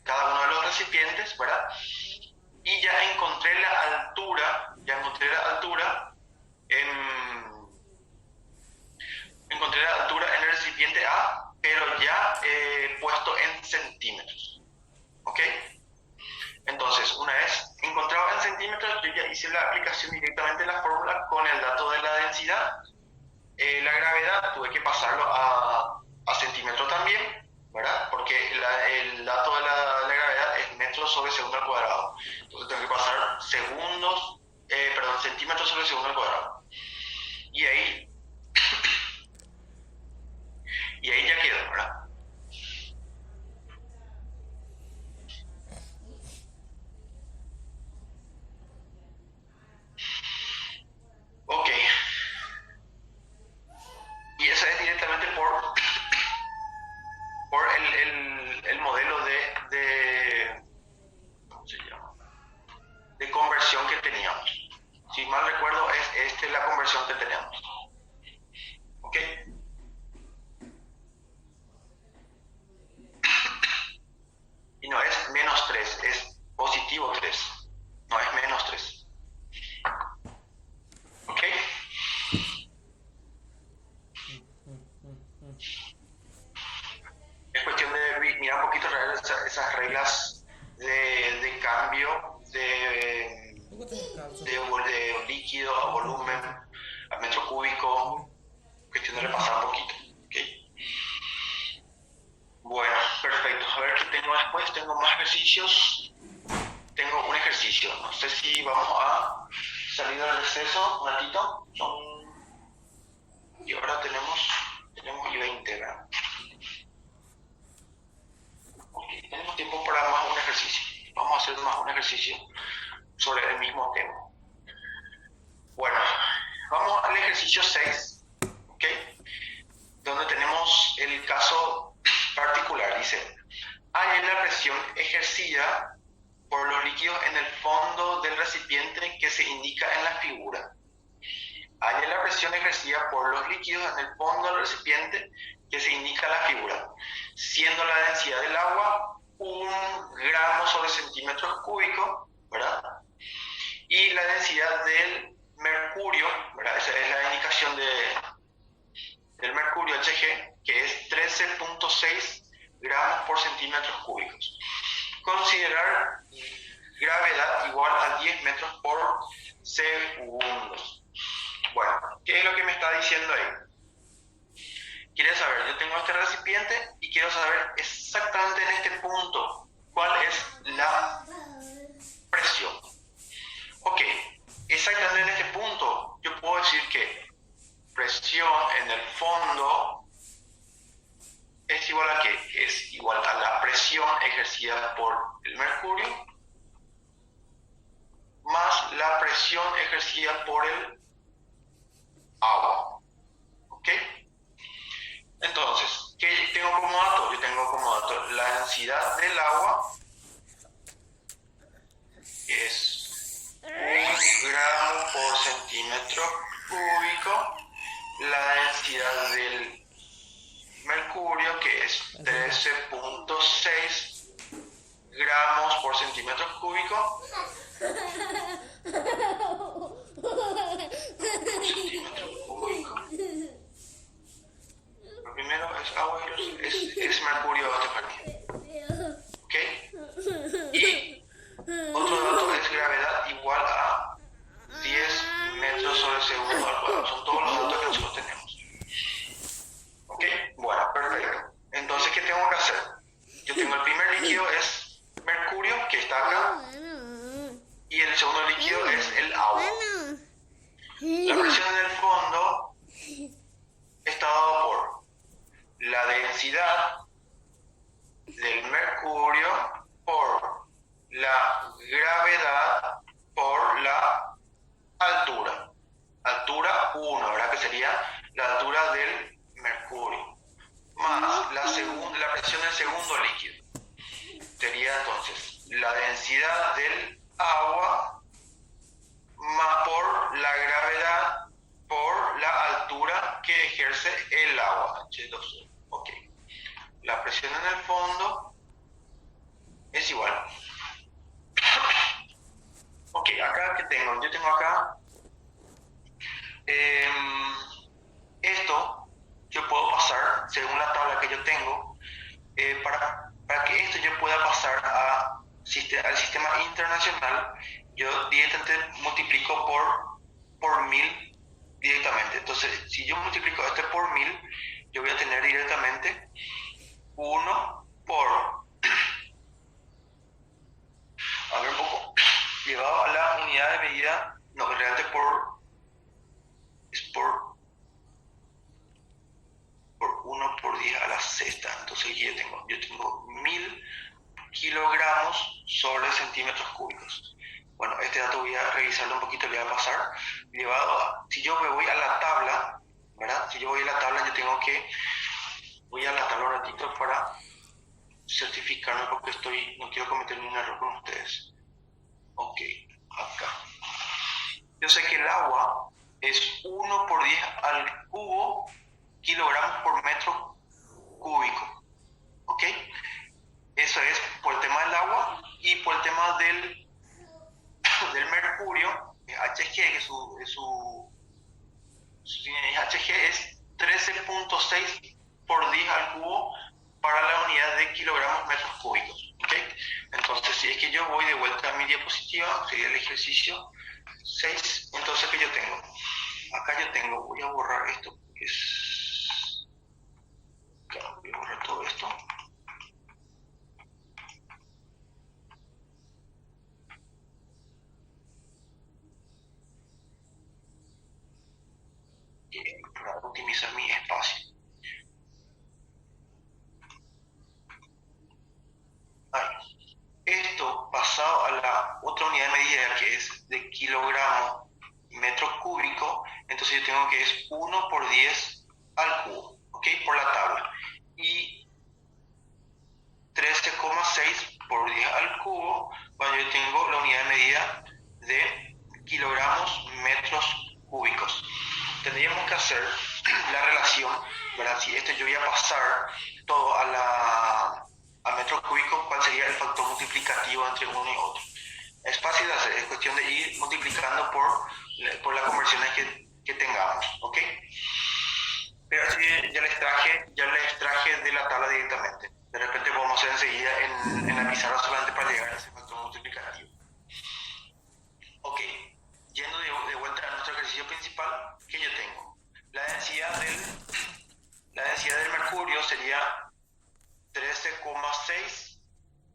S1: cada uno de los recipientes, ¿verdad? Y ya encontré la altura en el recipiente A, pero ya puesto en centímetros. ¿Ok? Entonces, una vez encontrado en centímetros, yo ya hice la aplicación directamente de la fórmula con el dato de la densidad. La gravedad tuve que pasarlo a centímetros también, ¿verdad? Porque el dato de la gravedad es metros sobre segundo al cuadrado. Entonces tengo que pasar centímetros sobre segundo al cuadrado. Y ahí ya quedó. esas reglas de cambio de líquido a volumen, a metro cúbico, cuestión de repasar un poquito. ¿Okay? Bueno, perfecto. A ver qué tengo después. Tengo más ejercicios. Tengo un ejercicio. No sé si vamos a salir del receso un ratito. Y ahora tenemos y 20, ¿verdad? Okay, tenemos tiempo para más un ejercicio. Vamos a hacer más un ejercicio sobre el mismo tema. Bueno, vamos al ejercicio 6, ¿ok? Donde tenemos el caso particular. Dice, hay la presión ejercida por los líquidos en el fondo del recipiente que se indica en la figura. Hay la presión ejercida por los líquidos en el fondo del recipiente que se indica en la figura, siendo la densidad del agua 1 gramo sobre centímetros cúbicos, ¿verdad? Y la densidad del mercurio, ¿verdad? Esa es la indicación del mercurio Hg, que es 13.6 gramos por centímetros cúbicos. Considerar gravedad igual a 10 metros por segundo. Bueno, ¿qué es lo que me está diciendo ahí? Quiere saber, yo tengo este recipiente y quiero saber exactamente en este punto cuál es la presión. Ok, exactamente en este punto yo puedo decir que presión en el fondo es igual a ¿qué? Es igual a la presión ejercida por el mercurio más la presión ejercida por el agua. ¿Ok? Entonces, ¿qué tengo como dato? Yo tengo como dato la densidad del agua es 1 gramo por centímetro cúbico, la densidad del mercurio que es 13.6 gramos por centímetro cúbico. Lo primero es agua y es mercurio de partida. ¿Ok? Y otro dato es gravedad igual a 10 metros sobre segundo al cuadrado. Son todos los datos que nosotros tenemos. ¿Ok? Bueno, perfecto. Entonces, ¿qué tengo que hacer? Yo tengo el primer líquido es mercurio, que está acá, y el segundo líquido es el agua. La presión en el fondo está dada por la densidad del mercurio por la gravedad por la altura. Altura 1, ¿verdad? Que sería la altura del mercurio. Más la presión del segundo líquido. Sería entonces la densidad del agua más por la gravedad por la altura que ejerce el agua, H2O. Ok. La presión en el fondo es igual. Ok, acá que tengo, yo tengo acá esto, yo puedo pasar, según la tabla que yo tengo, para que esto yo pueda pasar al sistema internacional, yo directamente multiplico por 1000 directamente. Entonces, si yo multiplico esto por 1000, yo voy a tener directamente 1 por, a ver un poco, llevado a la unidad de medida, no, realmente es por 1 por 10 a la sexta. Entonces aquí yo tengo 1000 kilogramos sobre centímetros cúbicos. Bueno, este dato voy a revisarlo un poquito, le voy a pasar. Si yo me voy a la tabla, ¿verdad? Si yo voy a la tabla, voy a la tabla un ratito para certificarme porque no quiero cometer ningún error con ustedes. Ok, acá. Yo sé que el agua es 1 por 10 al cubo kilogramos por metro cúbico. ¿Ok? Eso es por el tema del agua y por el tema del mercurio, Hg, que su Hg es 13.6 por 10 al cubo para la unidad de kilogramos metros cúbicos. yo voy de vuelta a mi diapositiva, sería el ejercicio 6. Entonces, ¿qué yo tengo? Acá yo tengo, voy a borrar esto, porque es... Claro, voy a borrar todo esto. Para optimizar mi espacio. Vale. Esto pasado a la otra unidad de medida, que es de kilogramo metro cúbico, entonces yo tengo que es 1 por 10 al cubo, ¿ok? Por la tabla. Y 13,6 por 10 al cubo, cuando yo tengo la unidad de medida de kilogramos metros cúbicos. Tendríamos que hacer la relación, ¿verdad? Si esto yo voy a pasar todo a metros cúbicos, ¿cuál sería el factor multiplicativo entre uno y otro? Es fácil de hacer, es cuestión de ir multiplicando por las conversiones que tengamos, ¿ok? Pero así ya les extraje de la tabla directamente. De repente podemos hacer enseguida en la pizarra solamente para llegar a ese factor multiplicativo. Ok, yendo de vuelta a nuestro ejercicio principal, ¿qué yo tengo? La densidad del mercurio sería 13,6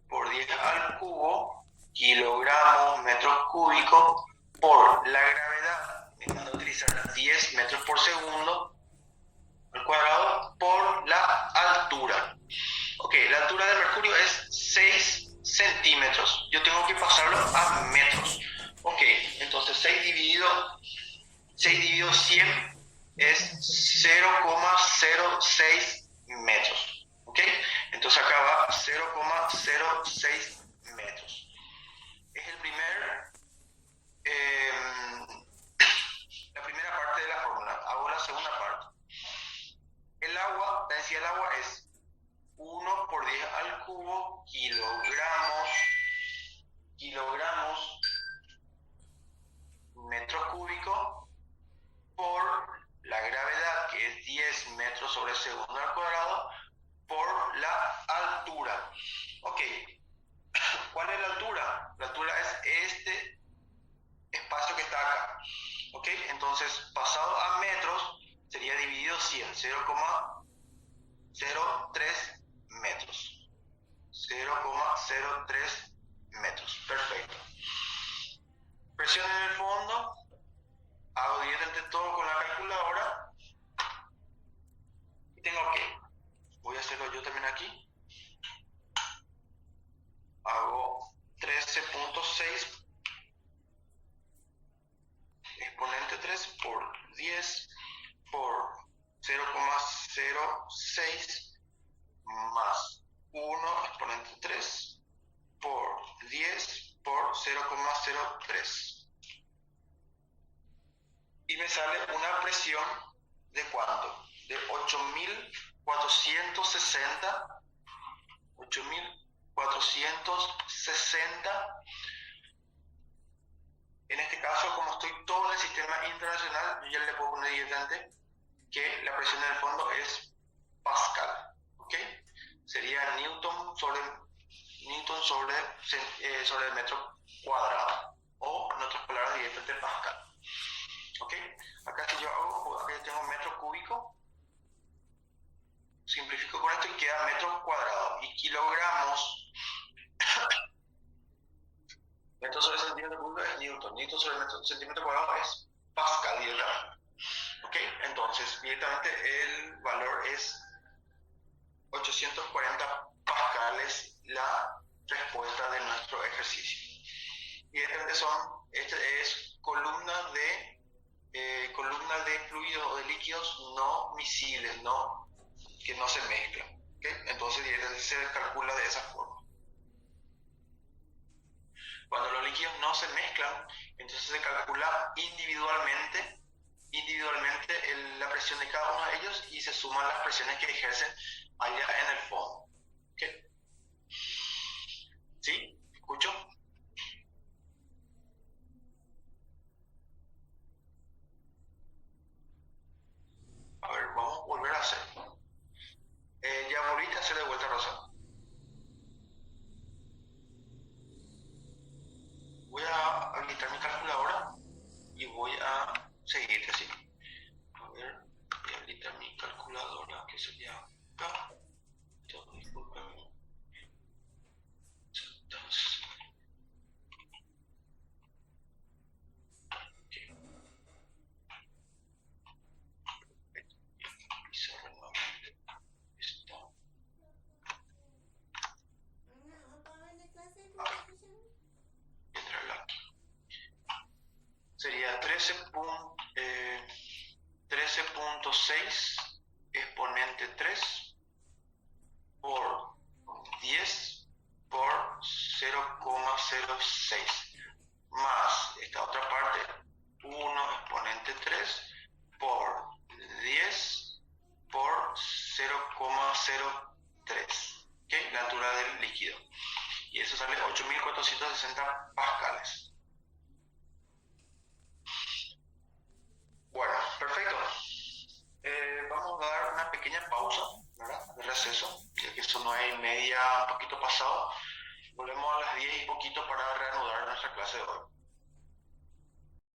S1: por 10 al cubo kilogramos metros cúbicos por la gravedad, me van a utilizar 10 metros por segundo al cuadrado por la altura. Ok, la altura del mercurio es 6 centímetros. Yo tengo que pasarlo a metros. Ok, entonces 6 dividido 100 es 0,06 metros. Ok, entonces acá va 0,06 metros. Es la primera parte de la fórmula. Hago la segunda parte. La densidad del agua es 1 por 10 al cubo kilogramos metros cúbicos por la gravedad, que es 10 metros sobre segundo al cuadrado, por la altura. Ok, ¿cuál es la altura? La altura es este espacio que está acá. Ok, entonces pasado a metros sería dividido 100, 0,03 metros. 0,03 metros. Perfecto. Presión en el fondo. Hago directamente todo con la calculadora. Y tengo que, voy a hacerlo yo también aquí. Hago 13,6 exponente 3 por 10 por 0,06 más 1 exponente 3 por 10 por 0,03. Y me sale una presión de ¿cuánto? De 8.460. En este caso, como estoy todo en el sistema internacional, yo ya le puedo poner directamente que la presión en el fondo es Pascal, ¿ok? Sería Newton sobre el metro cuadrado, o en otras palabras directamente Pascal, ¿ok? Acá si yo hago, acá yo tengo metro cúbico, simplifico con esto y queda metros cuadrados, y kilogramos metro sobre centímetro cúbico es Newton sobre centímetro cuadrado es Pascal directamente. ¿Ok? Entonces, directamente el valor es 840 pascales, la respuesta de nuestro ejercicio. Y este es columna de fluidos o de líquidos no miscibles, que no se mezclan. ¿Okay? Entonces, directamente se calcula de esa forma. Cuando los líquidos no se mezclan, entonces se calcula individualmente la presión de cada uno de ellos y se suman las presiones que ejercen allá en el fondo. ¿Okay? ¿Sí? ¿Escucho? A ver, vamos a volver a hacer. ¿Ya volviste a hacer de vuelta, Rosa? 1.6 exponente 3 por 10 por 0,06 más esta otra parte, 1 exponente 3 por 10 por 0,03, ¿okay? La altura del líquido. Y eso sale 8.460 pascales. Bueno, perfecto. Vamos a dar una pequeña pausa, ¿verdad? De receso, ya que son 9:30, un poquito pasado. Volvemos a las 10 y poquito para reanudar nuestra clase de hoy.